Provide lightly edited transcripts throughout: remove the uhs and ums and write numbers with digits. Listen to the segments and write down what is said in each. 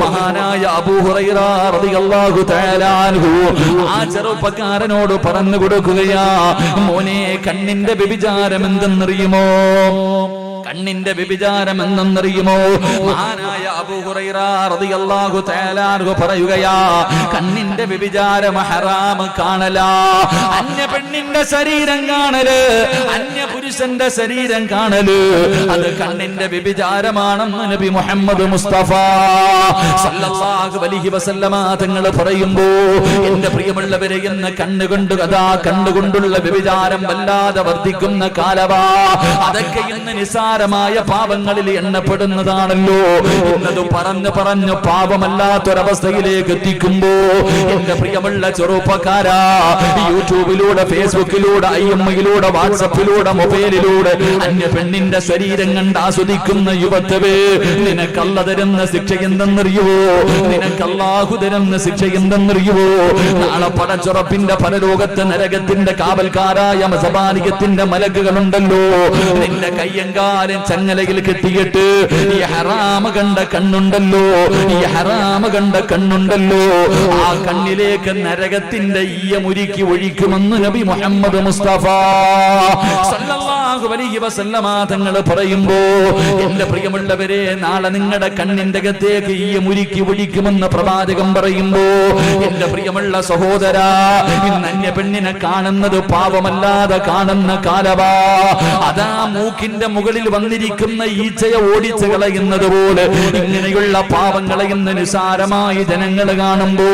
മഹാനായ അബൂ ഹുറൈറ റളിയല്ലാഹു തആല അൻഹു ആ ചെറുപ്പക്കാരനോട് പറഞ്ഞു കൊടുക്കുകയാ, മോനെ കണ്ണിന്റെ വ്യഭിചാരം എന്തെന്നറിയുമോ? കണ്ണിന്റെ വ്യഭിചാരം എന്തെന്നറിയുമോ? മഹാനായ അബൂ ഹുറൈറ റളിയല്ലാഹു തആല അൻഹു പറയുകയാ, കണ്ണിന്റെ വ്യഭിചാരം ഹറാം കാണലാ, അന്യ പെണ്ണിന്റെ ശരീരം കാണല്, അന്യ പുരുഷന്റെ ശരീരം കാണല്, അത് കണ്ണിന്റെ വ്യഭിചാരമാണെന്ന് നബി മുഹമ്മദ് മുസ്തഫ സല്ലല്ലാഹു അലൈഹി വസല്ലമ തങ്ങൾ പറയുമ്പോ, എന്റെ പ്രിയമുള്ളവരെ, ഇന്ന് കണ്ണുകൊണ്ട് കണ്ണുകൊണ്ടുള്ള വ്യഭിചാരം വല്ലാതെ വർദ്ധിക്കുന്ന കാലവാ. അതൊക്കെ ഇന്ന് നിസാരമായ പാപങ്ങളിൽ എണ്ണപ്പെടുന്നതാണല്ലോ. എന്നത് പറഞ്ഞു പാപമല്ലാത്തൊരവസ്ഥയിലേക്ക് എത്തിക്കുമ്പോ, എന്റെ പ്രിയമുള്ള ചെറുപ്പക്കാരാ, യൂട്യൂബിലൂടെ, ഫേസ്ബുക്കിലൂടെ, IMയിലൂടെ, വാട്സപ്പിലൂടെ, മൊബൈലിലൂടെ അന്യ പെണ്ണിന്റെ ശരീരം കണ്ട് ആസ്വദിക്കുന്ന യുവത്വേ, നിനക്കല്ല തരുന്ന ശിക്ഷ എന്തെന്നറിയുവോ? നിനക്കല്ലാഹു തരുന്ന ശിക്ഷ എന്തെന്നറിയുവോ? നാളെ പടച്ചുറപ്പിന്റെ പരലോകത്ത് നരകത്തിന്റെ കാവൽക്കാരായ മസബാലികത്തിന്റെ മലക്കുകളുണ്ടല്ലോ, നിന്റെ കയ്യങ്കാലം ചങ്ങലയിൽ കെട്ടിയിട്ട് ഈ ഹറാമ കണ്ട കണ്ണുണ്ടല്ലോ, ഈ ഹറാമ കണ്ട കണ്ണുണ്ടല്ലോ, ആ കണ്ണിലേക്ക് നരകത്തിന്റെ ഈയമുരുക്കി ഒഴിക്കുമെന്ന് നബി മുഹമ്മദ് മുസ്തഫ സല്ലല്ലാഹു അലൈഹി വസല്ലമ തങ്ങൾ പറയുമ്പോ, എന്റെ പ്രിയമുള്ളവരെ, നാളെ നിങ്ങളുടെ കണ്ണിന്റെ അകത്തേക്ക് ഈയമുരുക്കി ഒഴിക്കുമെന്ന് പ്രവാചകൻ പറയുമ്പോ, എന്റെ പ്രിയമുള്ള സഹോദരാ, ഇന്ന് അന്യ പെണ്ണിനെ കാണുന്നത് പാപമല്ലാതെ കാണുന്ന കാലവാ. അതാ മൂക്കിന്റെ മുകളിൽ വന്നിരിക്കുന്ന ഈച്ചയെ ഓടിച്ചു കളയുന്നത് പോലെ ഇങ്ങനെയുള്ള പാവങ്ങളെ ഇന്ന് നിസാരമായി ജനങ്ങൾ കാണുമ്പോ,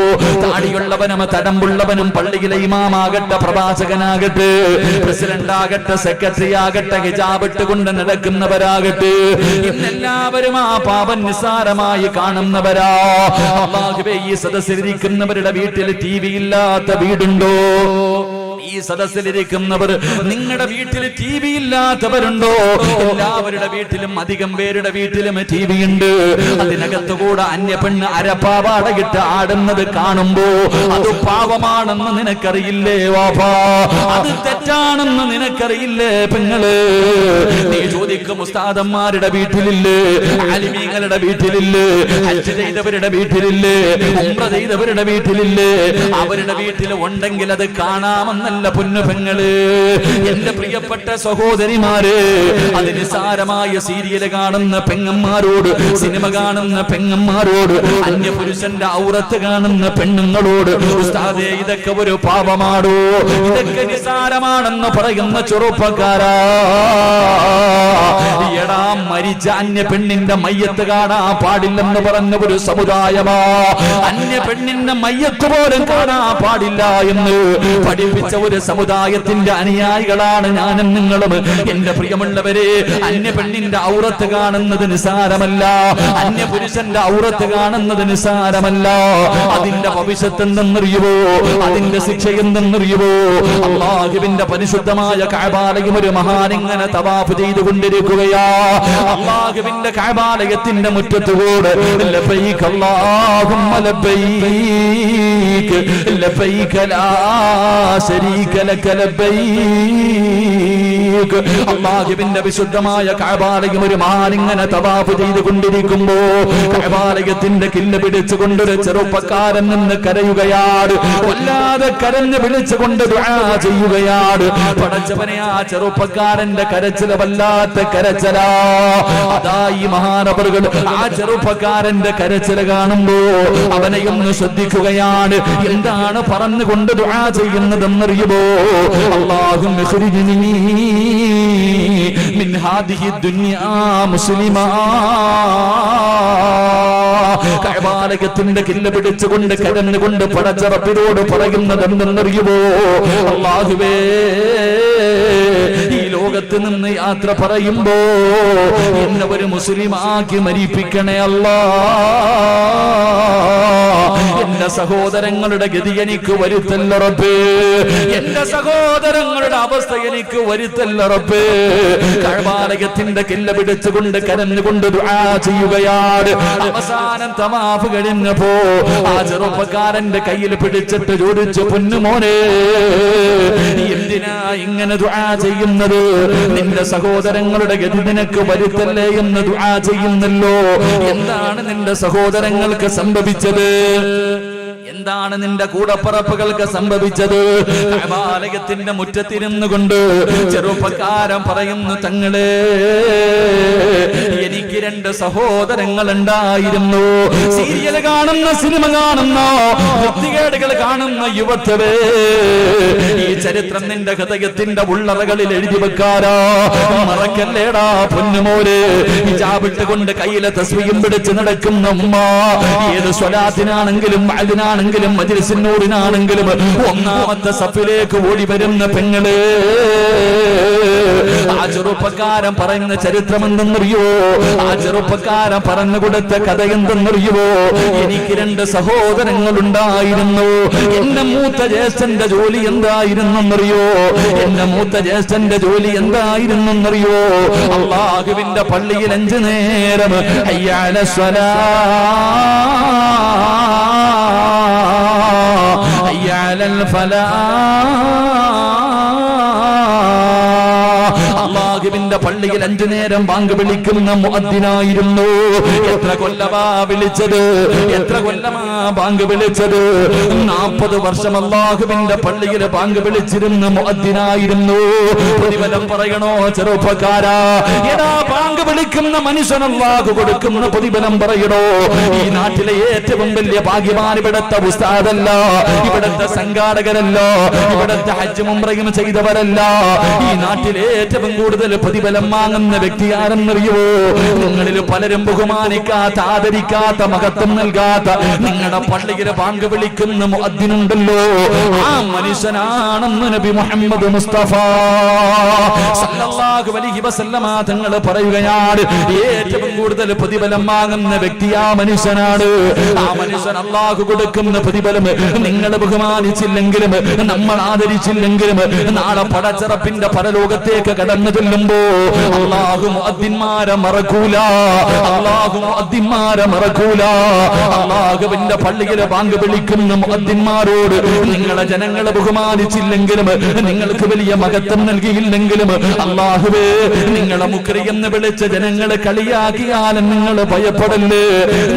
താടിയുള്ളവനും തടമ്പുള്ളവനും പള്ളിയിലെ ഇമാമാകട്ടെ, പ്രവാചകനാകട്ടെ, പ്രസിഡന്റ് ആകട്ടെ, സെക്രട്ടറി ആകട്ടെ, ഹിജാബ് ഇട്ടുകൊണ്ട് നടക്കുന്നവരാകട്ടെ, ഇന്നെല്ലാവരും ആ പാപം നിസാരമായി കാണുന്നവരാ. അല്ലാഹുവേ, ഈ സദസ്സിലിരിക്കുന്നവരുടെ വീട്ടിൽ TV ഇല്ലാത്ത വീടുണ്ടോ? ഈ സദസ്സിലിരിക്കുന്നവർ, നിങ്ങളുടെ വീട്ടിൽ TV ഇല്ലാത്തവരുണ്ടോ? എല്ലാവരുടെ വീട്ടിലും, അധികം പേരുടെ വീട്ടിലും TV ഉണ്ട്. അതിനകത്തുകൂടെ അന്യ പെണ്ണ് അരപ്പാവാടകിട്ട് ആടുന്നത് കാണുമ്പോ അത് പാവമാണെന്ന് നിനക്കറിയില്ലേ വാപ്പാ? അത് തെറ്റാണെന്ന് നിനക്കറിയില്ലേ പെങ്ങള്? നീ ചോദിക്കും, ഉസ്താദന്മാരുടെ വീട്ടിലില്ലേ, ആലിമീങ്ങളുടെ വീട്ടിലില്ലേ, ഹജ്ജ് ചെയ്തവരുടെ വീട്ടിലില്ലേ, ഉംറ ചെയ്തവരുടെ വീട്ടിലില്ലേ? അവരുടെ വീട്ടിൽ ഉണ്ടെങ്കിൽ അത് കാണാമെന്നല്ല പൊന്നു പെങ്ങള്. എന്റെ പ്രിയപ്പെട്ട സഹോദരിമാര്, അത് നിസാരമായ സീരിയൽ കാണുന്ന പെങ്ങന്മാരോട്, സിനിമ കാണുന്ന പെങ്ങന്മാരോട്, അന്യപുരുഷന്റെ ഔറത്ത് കാണുന്ന പെണ്ണുങ്ങളോട്, ഉസ്താദേ ഇതൊക്കെ ഒരു പാപമാടോ, ഇതൊക്കെ നിസാരമാണെന്ന് പറയുന്ന ചെറുപ്പക്കാരാ, എടാ, മരിച്ച അന്യ പെണ്ണിന്റെ മയ്യത്ത് കാണാൻ പാടില്ലെന്ന് പറഞ്ഞ ഒരു സമുദായമാ. അന്യ പെണ്ണിന്റെ മയ്യത്ത് പോലും കാണാൻ പാടില്ല എന്ന് പഠിപ്പിച്ച ഒരു സമുദായത്തിന്റെ അനുയായികളാണ് ഞാനും നിങ്ങളും. എന്റെ പ്രിയമുള്ളവരെ, അന്യ പെണ്ണിന്റെ ഔറത്ത് കാണുന്നത് നിസാരമല്ല, അന്യ പുരുഷന്റെ ഔറത്ത് കാണുന്നത് നിസാരമല്ല. അതിന്റെ ഭവിഷ്യത്ത് എന്തെന്നറിയുവോ? അതിന്റെ ശിക്ഷ എന്തെന്നറിയുവോ? അല്ലാഹുവിന്റെ പരിശുദ്ധമായ കഅബാലയം ഒരു മഹാനിങ്ങനെ തവാഫ് ചെയ്തുകൊണ്ടിരിക്കുകയാ. അല്ലാഹുവിന്റെ കഅബാലയത്തിന്റെ മുറ്റത്തുകൂടെ ലബൈക അല്ലാഹുമ്മ ലബൈക ലബൈക ലാ ശരീക ലക ലബൈക. അല്ലാഹുവിന്റെ വിശുദ്ധമായ കഅബാലയം ഒരു മഹാനിങ്ങനെ തവാഫ് ചെയ്തുകൊണ്ടിരിക്കുമ്പോ കഅബാലയത്തിന്റെ കില്ല പിടിച്ചുകൊണ്ട് ഒരു ചെറുപ്പക്കാരൻ നിന്ന് കരയുകയാണ്, വല്ലാതെ കരഞ്ഞ് വിളിച്ചുകൊണ്ട് ദുആ ചെയ്യുകയാണ്. പടച്ചവനെ, ആ ചെറുപ്പക്കാരന്റെ കരച്ചില വല്ലാത്ത കരച്ചിലാ. അതാ ഈ മഹാനവറുകൾ ആ ചെറുപ്പക്കാരന്റെ കരച്ചില കാണുമ്പോ അവനെ ഒന്ന് ശ്രദ്ധിക്കുകയാണ്. എന്താണ് പറഞ്ഞുകൊണ്ട് ദുആ ചെയ്യുന്നതെന്നറിയുമോ? അല്ലാഹുമ്മ ഖുരിജ്നി മിൻ ഹാദിഹി ദുനിയാ മുസ്ലിമാ. കഅബാലയത്തിന്റെ കില്ല പിടിച്ചുകൊണ്ട് കരഞ്ഞുകൊണ്ട് പടച്ച റബ്ബിനോട് പറയുന്നത് എന്തെന്നറിയുമോ? അല്ലാഹുവേ, ഈ ലോകത്ത് നിന്ന് യാത്ര പറയുമ്പോ എന്നെ ഒരു മുസ്ലിമാക്കി മരിപ്പിക്കണേ അല്ലാ. എന്റെ സഹോദരങ്ങളുടെ ഗതി എനിക്ക് വരുത്തല്ല റബ്ബേ, എന്റെ സഹോദരങ്ങളുടെ അവസ്ഥ എനിക്ക് വരുത്തല്ല റബ്ബേ. കഅബാലയത്തിന്റെ കില്ല പിടിച്ചുകൊണ്ട് കരഞ്ഞുകൊണ്ട് ദുആ ചെയ്യുകയാണ്. അവസാനം തവാഫ് കഴിഞ്ഞപ്പോ ആ ചെറുപ്പക്കാരന്റെ കയ്യിൽ പിടിച്ചിട്ട് ചോദിച്ചു, പൊന്നുമോനെ എന്തിനാ ഇങ്ങനെ ദുആ ചെയ്യുന്നത്? നിന്റെ സഹോദരങ്ങളുടെ ഗതി നിനക്ക് വരുത്തല്ലേ എന്ന് ദുആ ചെയ്യുന്നല്ലോ. എന്താണ് നിന്റെ സഹോദരങ്ങൾക്ക് സംഭവിച്ചത്? എന്താണ് നിന്റെ കൂടപ്പറപ്പുകൾക്ക് സംഭവിച്ചത്? കഅബാലയത്തിന്റെ മുറ്റത്തിരുന്നു കൊണ്ട് ചെറുപ്പക്കാരൻ പറയുന്നു, തങ്ങളെ എനിക്ക് 2 സഹോദരങ്ങൾ ഉണ്ടായിരുന്നു. സീരിയൽ കാണുന്ന, സിനിമ കാണുന്ന, വൃത്തികേടുകൾ കാണുന്ന യുവത്വേ, ഈ ചരിത്രം നിന്റെ ഹൃദയത്തിന്റെ ഉള്ളറകളിൽ എഴുതി വെക്കാരാ. മറക്കല്ലേടാ പൊന്നുമോര്. ഹിജാബിട്ട് കൊണ്ട് കയ്യിലെ തസ്ബീഹും പിടിച്ച് നടക്കുന്ന ഉമ്മ, ഏത് സ്വലാത്തിനാണെങ്കിലും ാണെങ്കിലും മജ്‌ലിസിനൂറിനാണെങ്കിലും ഒന്നാമത്തെ സഫിലേക്ക് ഓടി വരുന്ന പെങ്ങളെ, ആ ചെറുപ്പക്കാരൻ പറയുന്ന ചരിത്രം എന്തെന്നറിയോ? ആ ചെറുപ്പക്കാരൻ പറഞ്ഞു കൊടുത്ത കഥ എന്തെന്നറിയോ? എനിക്ക് 2 സഹോദരങ്ങൾ ഉണ്ടായിരുന്നു. എന്റെ മൂത്ത ജ്യേഷ്ഠന്റെ ജോലി എന്തായിരുന്നെന്നറിയോ? എന്റെ മൂത്ത ജ്യേഷ്ഠന്റെ ജോലി എന്തായിരുന്നെന്നറിയോ? അല്ലാഹുവിന്റെ പള്ളിയിൽ 5 നേരം ഹയ്യ അലസ് ഹയ്യ അലൽ ഫലാഹ്, അല്ലാഹുവിന്റെ പള്ളിയിൽ 5 നേരം ബാങ്ക് വിളിക്കുന്ന മുഅദ്ദിനായിരുന്നു. എത്ര കൊല്ലമാ വിളിച്ചത്? എത്ര കൊല്ലമാ ബാങ്ക് വിളിച്ചത്? 40 വർഷം അല്ലാഹുവിന്റെ പള്ളിയിൽ ബാങ്ക് വിളിച്ചിരുന്ന മുഅദ്ദിനായിരുന്നു. പ്രതിഫലം പറയണോ ചെറുപ്പക്കാരാ? ഏതാ ബാങ്ക് വിളിക്കുന്ന മനുഷ്യൻ അല്ലാഹു കൊടുക്കുന്ന പ്രതിഫലം പറയണോ? ഈ നാട്ടിലെ ഏറ്റവും വലിയ ഭാഗ്യവാൻ ഇവിടത്തെ ഉസ്താദല്ല, ഇവിടത്തെ സംഘാടകരല്ല, ഇവിടത്തെ ഹജ്ജും ഉംറയും ചെയ്തവരല്ല. ഈ നാട്ടിലെ ഏറ്റവും കൂടുതൽ പ്രതിഫലം വാങ്ങുന്ന വ്യക്തി ആരെന്നറിയോ? നിങ്ങളിൽ പലരും ബഹുമാനിക്കാത്ത, ആദരിക്കാത്ത, മഹത്വം നൽകാത്ത നിങ്ങളുടെ പള്ളിയിലെ ബാങ്ക് വിളിക്കുന്ന മുഅദ്ദിനുണ്ടല്ലോ, ആ മനുഷ്യനാണെന്ന് നബി മുഹമ്മദ് മുസ്തഫ സല്ലല്ലാഹു അലൈഹി വസല്ലമ തങ്ങൾ പറയുകയാണ്. ഏറ്റവും കൂടുതൽ പ്രതിഫലം വാങ്ങുന്ന വ്യക്തി ആ മനുഷ്യനാണ്. ആ മനുഷ്യൻ അല്ലാഹു കൊടുക്കുന്ന പ്രതിഫലം നിങ്ങൾ ബഹുമാനിച്ചില്ലെങ്കിലും, നമ്മൾ ആദരിച്ചില്ലെങ്കിലും, നാളെ പടച്ചറപ്പിന്റെ പരലോകത്തേക്ക് കടന്നു ചെല്ലുമ്പോ അല്ലാഹു മുഅദ്ദിന്മാരെ മറക്കൂല. അല്ലാഹു മുഅദ്ദിന്മാരെ മറക്കൂല. അല്ലാഹുവിന്റെ പള്ളിയിലെ ബാങ്ക് വിളിക്കുന്ന മുഅദ്ദിന്മാരോട് നിങ്ങളെ ജനങ്ങളെ ബഹുമാനിച്ചില്ലെങ്കിലും, നിങ്ങൾക്ക് വലിയ മഹത്വം നൽകിയില്ലെങ്കിലും, അല്ലാഹുവേ നിങ്ങളെ മുക്രി എന്ന് വിളിച്ച ജനങ്ങളെ കളിയാക്കിയാലും നിങ്ങൾ ഭയപ്പെടല്ലേ,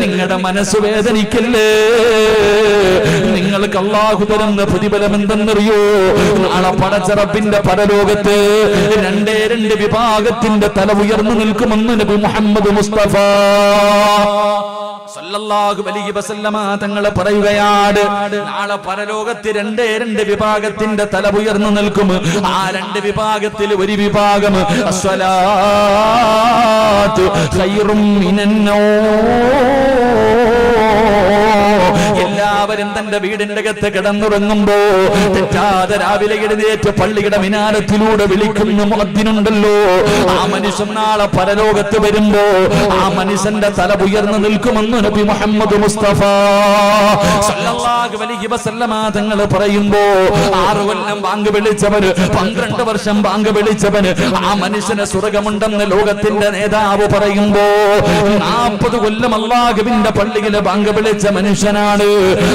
നിങ്ങളുടെ മനസ്സ് വേദനിക്കല്ലേ. നിങ്ങൾക്ക് അല്ലാഹു തരുന്ന പ്രതിഫലം എന്തെന്നറിയോ? നാളെ പടച്ചറപ്പിന്റെ പരലോകത്ത് 2 വിഭാഗത്തിന്റെ തല ഉയർന്നു നിൽക്കുമെന്ന് നബി മുഹമ്മദ് മുസ്തഫ സല്ലല്ലാഹു അലൈഹി വസല്ലമ തങ്ങൾ പറയുകയാണ്. നാളെ പരലോകത്ത് 2 വിഭാഗത്തിന്റെ തല ഉയർന്നു നിൽക്കും. ആ 2 വിഭാഗത്തിൽ ഒരു വിഭാഗം അസ്സലാത്തു ഖൈറും മിനന്നൗം, എല്ലാവരും തന്റെ വീടിന്റെ അകത്ത് കിടന്നുറങ്ങുമ്പോ തെറ്റാതെ രാവിലെ എഴുന്നേറ്റ് പള്ളിയുടെ മിനാരത്തിലൂടെ വിളിക്കുന്ന മുഅദ്ദിനുണ്ടല്ലോ, ആ മനുഷ്യൻ നാളെ പരലോകത്ത് വരുമ്പോ ആ മനുഷ്യന്റെ തല ഉയർന്നു നിൽക്കുമെന്ന് നബി മുഹമ്മദ് മുസ്തഫ സല്ലല്ലാഹു അലൈഹി വസല്ലമ തങ്ങൾ പറയുമ്പോ 6 കൊല്ലം ബാങ്ക് വിളിച്ചവന്, 12 വർഷം ബാങ്ക് വിളിച്ചവന്, ആ മനുഷ്യന് സ്വർഗ്ഗമുണ്ടെന്ന് ലോകത്തിന്റെ നേതാവ് പറയുമ്പോ 40 കൊല്ലം അല്ലാഹുവിന്റെ പള്ളിയിലെ ബാങ്ക് വിളിച്ച മനുഷ്യനാണ്.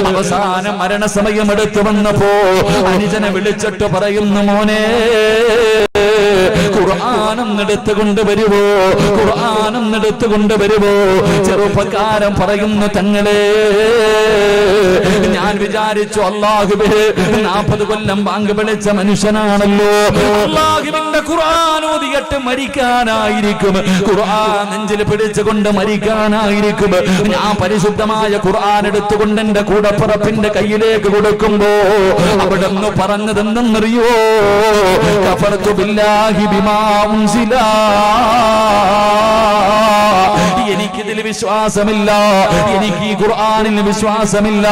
അവസാനം മരണസമയം എടുത്തു വന്നപ്പോ അനുജനെ വിളിച്ചിട്ട് പറയുന്നു, മോനെ ഖുർആനും എടുത്തുകൊണ്ട് വരുവോ, ഖുർആനും എടുത്തുകൊണ്ട് വരുവോ? ചെറുപ്പക്കാരൻ പറയുന്നു, തങ്ങളെ ഞാൻ വിചാരിച്ചു അല്ലാഹുവേ 40 കൊല്ലം ബാങ്ക് വിളിച്ച മനുഷ്യനാണല്ലോ, അല്ലാഹുവിന്റെ ഖുർആൻ ഓതിയിട്ട് മരിക്കാനായിരിക്കും, ഖുർആൻ നെഞ്ചിൽ പിടിച്ചുകൊണ്ട് മരിക്കാനായിരിക്കും. ഞാൻ പരിശുദ്ധമായ ഖുർആൻ എടുത്തുകൊണ്ട് എന്റെ കൂടപ്പുറപ്പിന്റെ കയ്യിലേക്ക് കൊടുക്കുമ്പോ അവിടെന്ന് പറഞ്ഞതെന്തെന്നറിയോ? കഫർതു ബില്ലാഹി ബിമാ ഉൻസില, എനിക്കിതിൽ വിശ്വാസമില്ല, എനിക്ക് ഈ ഖുർആനിൽ വിശ്വാസമില്ല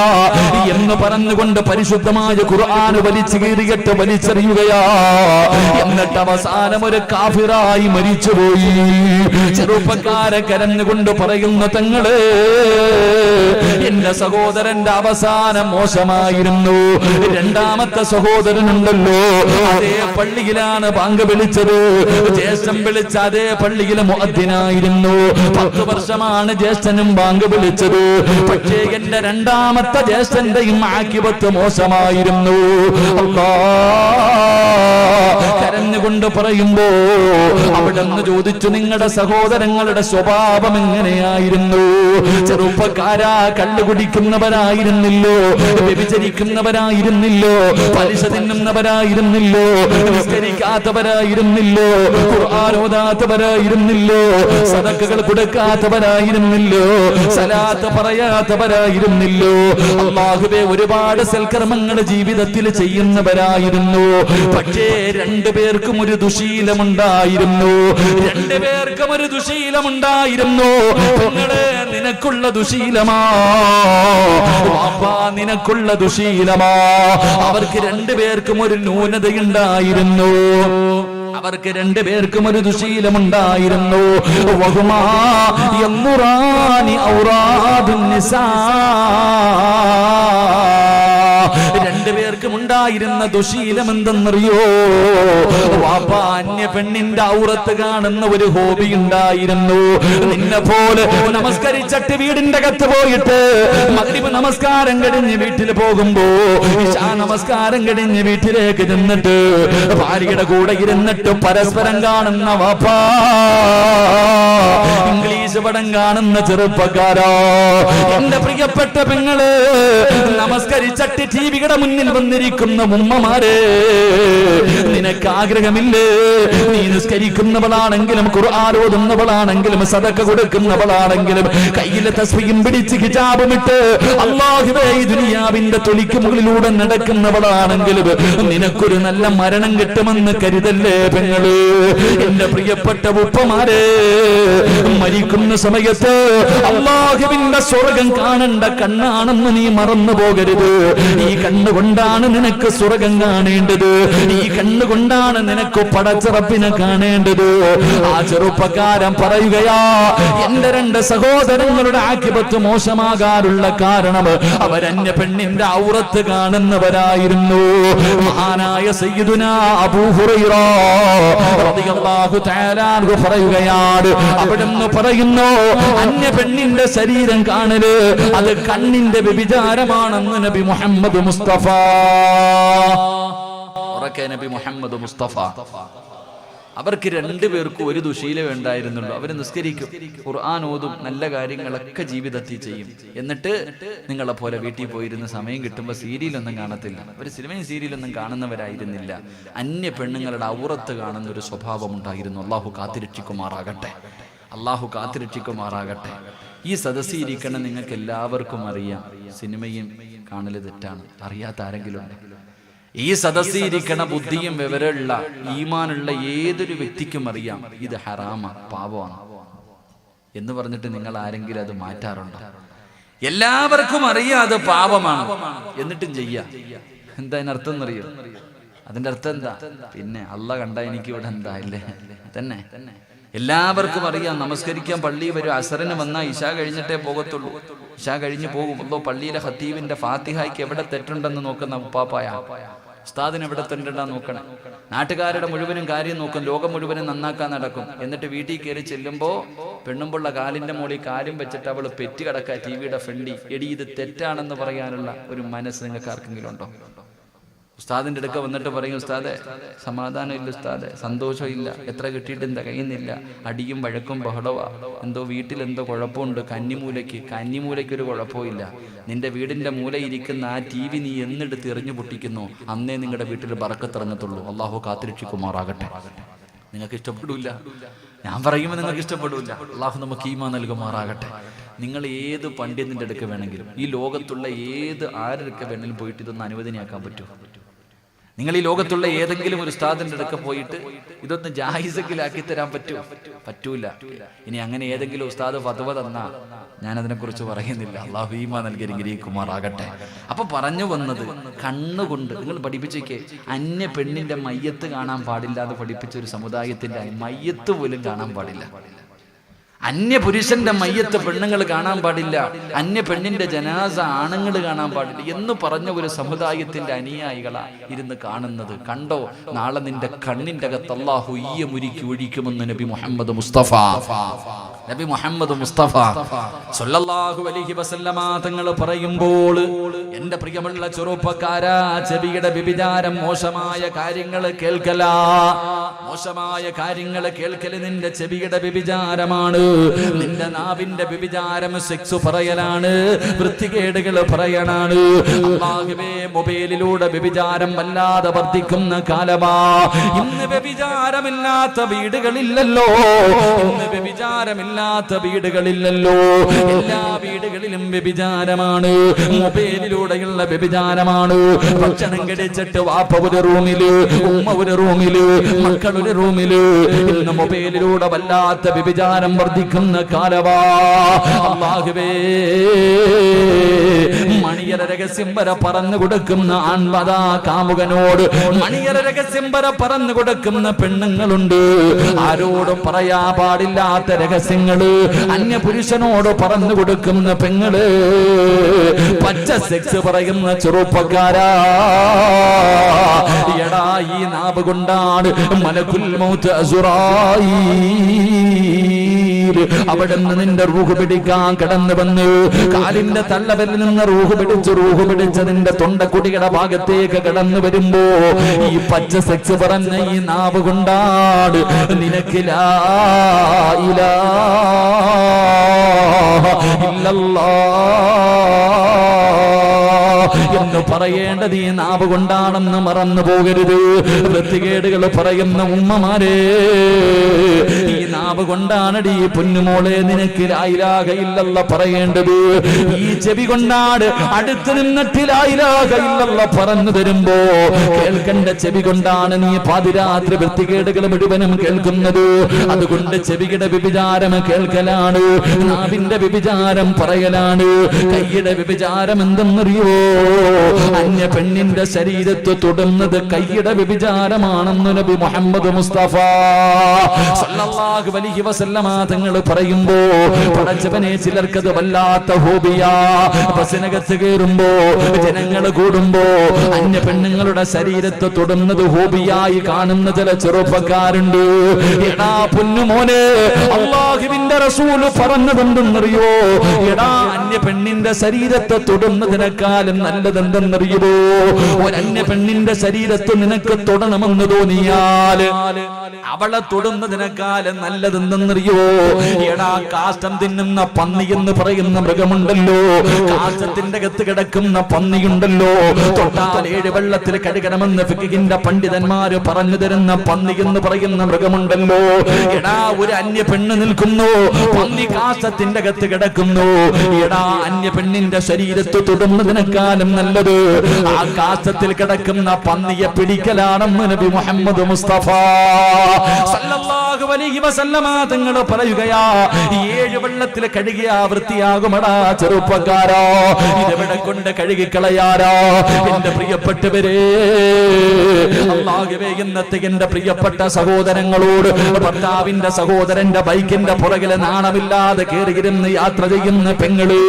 എന്ന് പറഞ്ഞുകൊണ്ട് പരിശുദ്ധമായ ഖുർആൻ വലിച്ചു കീറിയിട്ട് വലിച്ചെറിയുകയാ. എന്നിട്ട് അവസാനം ഒരു കാഫിറായി മരിച്ചുപോയി. ചെറുപ്പക്കാരെ കരഞ്ഞുകൊണ്ട് പറയുന്ന, തങ്ങളെ എന്റെ എന്റെ സഹോദരന്റെ അവസാനം മോശമായിരുന്നു. രണ്ടാമത്തെ സഹോദരനുണ്ടല്ലോ, അതേ പള്ളിയിലാണ് ബാങ്ക് വിളിച്ചത്. ജ്യേഷ്ഠൻ വിളിച്ച അതേ പള്ളിയിലെ മുഅദ്ദിനായിരുന്നു. 10 വർഷമാണ് ജ്യേഷ്ഠനും ബാങ്ക് വിളിച്ചത്. പക്ഷേ എന്റെ രണ്ടാമത്തെ ജ്യേഷ്ഠന്റെയും ആഖിബത്ത് മോശമായിരുന്നു. കരഞ്ഞുകൊണ്ട് പറയുമ്പോ അവിടെ നിന്ന് ചോദിച്ചു, നിങ്ങളുടെ സഹോദരങ്ങളുടെ സ്വഭാവം എങ്ങനെയായിരുന്നു? ചെറുപ്പക്കാരാ, കള്ളു കുടിക്കുന്നവരായിരുന്നില്ലോ, വ്യഭിചരിക്കുന്നവരായിരുന്നില്ലോ, പലിശ തിന്നുന്നവരായിരുന്നില്ലോ, നിസ്കരിക്കാത്തവരായിരുന്നില്ലോ, ഖുർആൻ ഓതാത്തവരായിരുന്നില്ലോ, സദഖകൾ കൊടുക്കാത്തവരായിരുന്നില്ലോ, സലാത്ത് പറയാത്തവരായിരുന്നില്ലോ. അല്ലാഹുവേ, ഒരുപാട് സൽക്കർമ്മങ്ങൾ ജീവിതത്തിൽ ചെയ്യുന്നവരായിരുന്നു. പക്ഷേ രണ്ടുപേർക്കും ഒരു ദുശീലമുണ്ടായിരുന്നു. രണ്ടുപേർക്കും ഒരു ദുശീലമുണ്ടായിരുന്നു. നിങ്ങളെ നിനക്കുള്ള ദുശീലമാ, വാപ്പാ നിനക്കുള്ള ദുശീലമാ. അവർക്ക് രണ്ടുപേർക്കും ഒരു ന്യൂനതയുണ്ടായിരുന്നു. അവർക്ക് രണ്ടുപേർക്കും ഒരു ദുശീലമുണ്ടായിരുന്നു. വഹുമാ യമ്മുറാനി ഔറാദുൻ നിസാ. രണ്ടുപേർക്കും ഉണ്ടായിരുന്ന ദുശീലം എന്തെന്നറിയോ? വാപ്പ അന്യ പെണ്ണിന്റെ ഔറത്ത് കാണുന്ന ഒരു ഹോബി ഉണ്ടായിരുന്നു. നിന്നെ പോലെ നമസ്കരിച്ചിട്ട് വീടിന്റെ അകത്ത് പോയിട്ട് മഗ്രിബ് നമസ്കാരം കഴിഞ്ഞ് വീട്ടിൽ പോകുമ്പോ ഇശാ നമസ്കാരം കഴിഞ്ഞ് വീട്ടിലേക്ക് ചെന്നിട്ട് ഭാര്യയുടെ കൂടെ ഇരുന്നിട്ട് പരസ്പരം കാണുന്ന വാപ്പ. ഇംഗ്ലീഷ് പടം കാണുന്ന ചെറുപ്പക്കാരാ, എന്റെ പ്രിയപ്പെട്ട പെങ്ങള്, നമസ്കരിച്ചിട്ട് ടിവിയുടെ മുന്നിൽ വന്നിരിക്കുന്ന ഉമ്മമാരെ, നിനക്ക് ആഗ്രഹമില്ലേ? നീ നിസ്കരിക്കുന്നവളാണെങ്കിലും ഖുർആൻ ഓതുന്നവളാണെങ്കിലും സദഖ കൊടുക്കുന്നവളാണെങ്കിലും കയ്യിലെ തസ്ബീഹും പിടിച്ച് ഹിജാബും ഇട്ട് അല്ലാഹുവേ ഈ ദുനിയാവിന്റെ തൊലിക്ക് മുകളിലൂടെ നടക്കുന്നവളാണെങ്കിലും നിനക്കൊരു നല്ല മരണം കിട്ടുമെന്ന് കരുതല്ലേ പെങ്ങള്? എന്റെ പ്രിയപ്പെട്ട ഉപ്പമാരെ, മരിക്കുന്ന സമയത്ത് അല്ലാഹുവിന്റെ സ്വർഗം കാണേണ്ട കണ്ണാണെന്ന് നീ മറന്നു പോകരുത്. ഈ കണ്ണുകൊണ്ടാണ് നിനക്ക് സ്വർഗം കാണേണ്ടത്. ഈ കണ്ണുകൊണ്ടാണ് നിനക്ക് പടച്ചിറപ്പിനെ കാണേണ്ടത്. ആ ചെറുപ്പക്കാരൻ പറയുകയാ, എന്റെ രണ്ട് സഹോദരങ്ങളുടെ ആഖിബത്ത് മോശമാകാനുള്ള കാരണം അവരന്യ പെണ്ണിന്റെ ഔറത്ത് കാണുന്നവരായിരുന്നു. മഹാനായ സയ്യിദുനാ അബൂ ഹുറൈറ റളിയല്ലാഹു തആല അൻഹു പറയുകയാണ്, അവിടുന്ന് പറയുന്നു, അന്യ പെണ്ണിന്റെ ശരീരം കാണല് അത് കണ്ണിന്റെ വ്യഭിചാരമാണെന്ന് നബി മുഹമ്മദ് മുസ്തഫ. നബി മുഹമ്മദ് മുസ്തഫ. അവർക്ക് രണ്ടുപേർക്കും ഒരു ദുശീലം ഉണ്ടായിരുന്നുള്ളൂ. അവർ നിസ്കരിക്കും, ഖുർആൻ ഓതും, നല്ല കാര്യങ്ങളൊക്കെ ജീവിതത്തിൽ ചെയ്യും. എന്നിട്ട് നിങ്ങളെ പോലെ വീട്ടിൽ പോയിരുന്ന സമയം കിട്ടുമ്പോൾ സീരിയലൊന്നും കാണത്തില്ല. അവർ സിനിമയും സീരിയലൊന്നും കാണുന്നവരായിരുന്നില്ല. അന്യ പെണ്ണുങ്ങളുടെ ഔറത്ത് കാണുന്ന ഒരു സ്വഭാവം ഉണ്ടായിരുന്നു. അള്ളാഹു കാത്തിരക്ഷിക്കുമാറാകട്ടെ, അള്ളാഹു കാത്തിരക്ഷിക്കുമാറാകട്ടെ. ഈ സദസ്സിൽ ഇരിക്കണം നിങ്ങൾക്ക് എല്ലാവർക്കും അറിയാം, സിനിമയും കാണല് തെറ്റാണ്. അറിയാത്ത ആരെങ്കിലും ഉണ്ട്? ഈ സദസ്സിൽ ഇരിക്കണ ബുദ്ധിയും വിവരമുള്ള ഈമാനുള്ള ഏതൊരു വ്യക്തിക്കും അറിയാം ഇത് ഹറാമാ, പാപമാണ് എന്ന് പറഞ്ഞിട്ട് നിങ്ങൾ ആരെങ്കിലും അത് മാറ്റാറുണ്ടോ? എല്ലാവർക്കും അറിയാം അത് പാപമാണ്, എന്നിട്ടും ചെയ്യാം. എന്താ അതിനർത്ഥം എന്നറിയോ? അതിന്റെ അർത്ഥം എന്താ? പിന്നെ അള്ള കണ്ട എനിക്ക് ഇവിടെ എന്താ ഇല്ലേ തന്നെ. എല്ലാവർക്കും അറിയാം, നമസ്കരിക്കാൻ പള്ളി വരും, അസറിന് വന്നാൽ ഇശാ കഴിഞ്ഞിട്ടേ പോകത്തുള്ളൂ. ഇശാ കഴിഞ്ഞ് പോകും. അതോ പള്ളിയിലെ ഖത്തീബിന്റെ ഫാത്തിഹായ്ക്ക് എവിടെ തെറ്റുണ്ടെന്ന് നോക്കുന്ന ഉപ്പാപ്പായ, ഉസ്താദിന് എവിടെ തെറ്റുണ്ടെന്ന് നോക്കണം. നാട്ടുകാരുടെ മുഴുവനും കാര്യം നോക്കും, ലോകം മുഴുവനും നന്നാക്കാൻ നടക്കും. എന്നിട്ട് വീട്ടിൽ കയറി ചെല്ലുമ്പോ പെണ്ണുമ്പുള്ള കാലിന്റെ മുകളിൽ കാലും വെച്ചിട്ട് അവള് പെറ്റി കിടക്കുക ടിവിയുടെ ഫ്രണ്ടി. എടി ഇത് തെറ്റാണെന്ന് പറയാനുള്ള ഒരു മനസ്സ് നിങ്ങൾക്ക് ആർക്കെങ്കിലും ഉണ്ടോ? ഉസ്താദിന്റെ അടുക്ക വന്നിട്ട് പറയും, ഉസ്താദെ സമാധാനം ഇല്ല, ഉസ്താദെ സന്തോഷമില്ല, എത്ര കിട്ടിയിട്ട് എന്താ കഴിയുന്നില്ല, അടിയും വഴക്കും ബഹളവാ, എന്തോ വീട്ടിലെന്തോ കുഴപ്പമുണ്ട്, കന്നിമൂലയ്ക്ക് ഒരു കുഴപ്പമില്ല. നിന്റെ വീടിന്റെ മൂലയിരിക്കുന്ന ആ TV നീ എന്നിട്ട് എറിഞ്ഞു പൊട്ടിക്കുന്നു, അന്നേ നിങ്ങളുടെ വീട്ടിൽ ബറക്കത്തിറങ്ങത്തുള്ളൂ. അള്ളാഹു കാത്തിരക്ഷിക്കുമാറാകട്ടെ. നിങ്ങൾക്ക് ഇഷ്ടപ്പെടില്ല, ഞാൻ പറയുമ്പോൾ നിങ്ങൾക്ക് ഇഷ്ടപ്പെടില്ല. അള്ളാഹു നമുക്ക് ഈമാൻ നൽകുമാറാകട്ടെ. നിങ്ങൾ ഏത് പണ്ഡിതന്റെ അടുക്ക വേണമെങ്കിലും, ഈ ലോകത്തുള്ള ഏത് ആരൊക്കെ വേണമെങ്കിലും പോയിട്ട് ഇതൊന്ന് അനുവദനയാക്കാൻ പറ്റുമോ? നിങ്ങൾ ഈ ലോകത്തുള്ള ഏതെങ്കിലും ഒരു ഉസ്താദിന്റെ അടുക്ക പോയിട്ട് ഇതൊന്ന് ജാഹിസക്കിലാക്കി തരാൻ പറ്റുമോ? പറ്റൂല. ഇനി അങ്ങനെ ഏതെങ്കിലും ഉസ്താദ് ഫത്വ തന്നാ ഞാൻ അതിനെക്കുറിച്ച് പറയുന്നില്ല. അള്ളാഹു ഈമാൻ നൽകി അനുഗ്രഹിക്കുമാറാകട്ടെ. അപ്പൊ പറഞ്ഞു വന്നത്, കണ്ണുകൊണ്ട് നിങ്ങൾ പഠിപ്പിച്ചേക്ക്, അന്യ പെണ്ണിന്റെ മയ്യത്ത് കാണാൻ പാടില്ല എന്ന് പഠിപ്പിച്ച ഒരു സമുദായത്തിന്റെ മയ്യത്ത് പോലും കാണാൻ പാടില്ല. അന്യ പുരുഷന്റെ മയ്യത്ത് പെണ്ണുങ്ങൾ കാണാൻ പാടില്ല, അന്യ പെണ്ണിന്റെ ജനാസ ആണുങ്ങൾ കാണാൻ പാടില്ല എന്ന് പറഞ്ഞ ഒരു സമുദായത്തിന്റെ അനുയായികളാ ഇരുന്ന് കാണുന്നത്. കണ്ടോ, നാളെ നിന്റെ കണ്ണിന്റെ അകത്ത് അല്ലാഹു ഈയമുരുക്കി ഒഴിക്കുമെന്ന് നബി മുഹമ്മദ് മുസ്തഫ സ്വല്ലല്ലാഹു അലൈഹി വസല്ലമ തങ്ങൾ പറയുമ്പോൾ, എന്റെ പ്രിയമുള്ള ചെറുപ്പക്കാരാ, ചെവിയുടെ വ്യഭിചാരം മോശമായ കാര്യങ്ങൾ കേൾക്കലാ. മോശമായ കാര്യങ്ങൾ കേൾക്കല് നിന്റെ ചെവിയുടെ വ്യഭിചാരമാണ്. നിന്റെ നാവിന്റെ വ്യഭിചാരം സെക്സ് പറയലാണ്, വൃത്തികേടുകൾ പറയലാണ്. അല്ലാഹുവേ, മൊബൈലിലൂടെ വ്യഭിചാരം വല്ലാതെ വർദ്ധിക്കുന്ന കാലമാ. ഇന്ന് വ്യഭിചാരമില്ലാത്ത വീടുകളില്ലല്ലോ, ഇന്ന് വ്യഭിചാരമില്ലാത്ത വീടുകളില്ലല്ലോ. എല്ലാ വീടുകളിലും വ്യഭിചാരമാണ്, മൊബൈലിലൂടെയുള്ള വ്യഭിചാരമാണ്. ഭക്ഷണം കഴിച്ചിട്ട് വാപ്പ ഒരു റൂമില്, ഉമ്മ ഒരു റൂമില്, മക്കൾ ഒരു റൂമില്. ഇന്ന് മൊബൈലിലൂടെ വല്ലാത്ത വ്യഭിചാരം വർദ്ധിക്കുന്ന കാലവാ. അല്ലാഹുവേ, മണിയറ രഹസ്യം വരെ പറഞ്ഞു കൊടുക്കുന്ന ആൺമതാ കാമുകനോട് മണിയറ രഹസ്യം വരെ പറഞ്ഞു കൊടുക്കുന്ന പെണ്ണുങ്ങളുണ്ട്. ആരോടും പറയാ പാടില്ലാത്ത രഹസ്യങ്ങള് അന്യ പുരുഷനോട് പറഞ്ഞു കൊടുക്കുന്ന പെങ്ങള്. പച്ച സെക്സ് പറയുന്ന ചെറുപ്പക്കാരാ, എടാ, ഈ നാവ് കൊണ്ടാണ് മലക്കുൽ മൗത്ത് അസുറായീൽ അവിടുന്ന് നിന്റെ റൂഹ് പിടിക്കാൻ കടന്നു വന്ന് കാലിന്റെ തള്ളവരിൽ നിന്ന് റൂഹ് പിടിച്ച് നിന്റെ തൊണ്ടക്കുടിയുടെ ഭാഗത്തേക്ക് കടന്നു വരുമ്പോ ഈ പച്ച സെക്സ് പറഞ്ഞ ഈ നാവ് കൊണ്ടാണ് നിനക്ക് ലാ ഇലാഹ ഇല്ലല്ലാഹ് എന്ന് പറയേണ്ടത് ഈ നാവ് കൊണ്ടാണെന്ന് മറന്നു പോകരുത്. വൃത്തികേടുകൾ പറയുന്ന ഉമ്മമാരെ, ഈ നാവ് കൊണ്ടാണ് ഈ പൊന്നുമോളെ നിനക്ക് ലാ ഇലാഹ ഇല്ലല്ലാഹ് പറയേണ്ടത്. ഈ ചെവി കൊണ്ടാണ് അടുത്ത് നിന്നിട്ട് ലാ ഇലാഹ ഇല്ലല്ലാഹ് പറഞ്ഞു തരുമ്പോ കേൾക്കേണ്ട ചെവി കൊണ്ടാണ് നീ പാതിരാത്രി വൃത്തികേടുകൾ മുഴുവനും കേൾക്കുന്നത്. അതുകൊണ്ട് ചെവിയുടെ വ്യഭിചാരം കേൾക്കലാണ്, നാവിന്റെ വ്യഭിചാരം പറയലാണ്. കൈയുടെ വ്യഭിചാരം എന്തെന്നറിയോ? അന്യ പെണ്ണിന്റെ ശരീരത്ത് തൊടുന്നത് കൈയുടെ വ്യഭിചാരമാണെന്ന് നബി മുഹമ്മദ് മുസ്തഫ സല്ലല്ലാഹു അലൈഹി വസല്ലമ തങ്ങൾ പറയുമ്പോ, പടച്ചവനെ, ചിലർക്കത് വല്ലാത്ത ഹോബിയാ. ബസിനകത്ത് കയറുമ്പോ, ജനങ്ങൾ കൂടുമ്പോ അന്യ പെണ്ണുങ്ങളുടെ ശരീരത്ത് തൊടുന്നത് ഹോബിയായി കാണുന്ന ചില ചെറുപ്പക്കാരുണ്ട്. എടാ പൊന്നുമോനെ, അല്ലാഹുവിന്റെ റസൂല് പറഞ്ഞതെന്തെന്നറിയോ? എടാ, അന്യ പെണ്ണിന്റെ ശരീരത്തെ തൊടുന്നതിനേക്കാളും നല്ലതെന്തെന്നറിയുമോ? ഒരന്യ പെണ്ണിന്റെ ശരീരത്ത് നിനക്ക് തൊടണമെന്ന് തോന്നിയാൽ അവളെ തൊടുന്നതിനേക്കാളും നല്ലതെന്തെന്നറിയോ? എടാ, കാഷ്ടം തിന്നുന്ന പന്നി എന്ന് പറയുന്ന മൃഗമുണ്ടല്ലോ, കാഷ്ടത്തിന്റെ അകത്ത് കിടക്കുന്ന പന്നിയുണ്ടല്ലോ, തൊട്ടാൽ 7 വെള്ളത്തിൽ കഴുകണമെന്ന് ഫിഖിന്റെ പണ്ഡിതന്മാര് പറഞ്ഞു തരുന്ന പന്നി എന്ന് പറയുന്ന മൃഗമുണ്ടല്ലോ. എടാ, ഒരു അന്യ പെണ്ണ് നിൽക്കുന്നു, പന്നി കാഷ്ടത്തിന്റെ അകത്ത് കിടക്കുന്നു. എടാ, അന്യ പെണ്ണിന്റെ ശരീരത്ത് തൊടുന്നതിനേക്കാളും നല്ലത് ആ കാഷ്ടത്തിൽ കിടക്കുന്ന പന്നിയെ പിടിക്കലാണെന്ന് നബി മുഹമ്മദ് മുസ്തഫ സല്ലല്ലാഹു അലൈഹി വസല്ലമ തങ്ങൾ പറയുകയാ. 7 വെള്ളത്തിൽ കഴുകിയാ വൃത്തിയാകുമടാ ചെറുപ്പക്കാരോ. ഇതെവിടെ കൊണ്ട് കഴുകിക്കളയാരോ? എന്റെ പ്രിയപ്പെട്ടവരെ, അല്ലാഹുവേ, ഇന്നത്തെ എന്റെ പ്രിയപ്പെട്ട സഹോദരങ്ങളോട്, ഭർത്താവിന്റെ സഹോദരന്റെ ബൈക്കിന്റെ പുറകിലെ നാണമില്ലാതെ കയറിയിരുന്ന് യാത്ര ചെയ്യുന്ന പെങ്ങള്,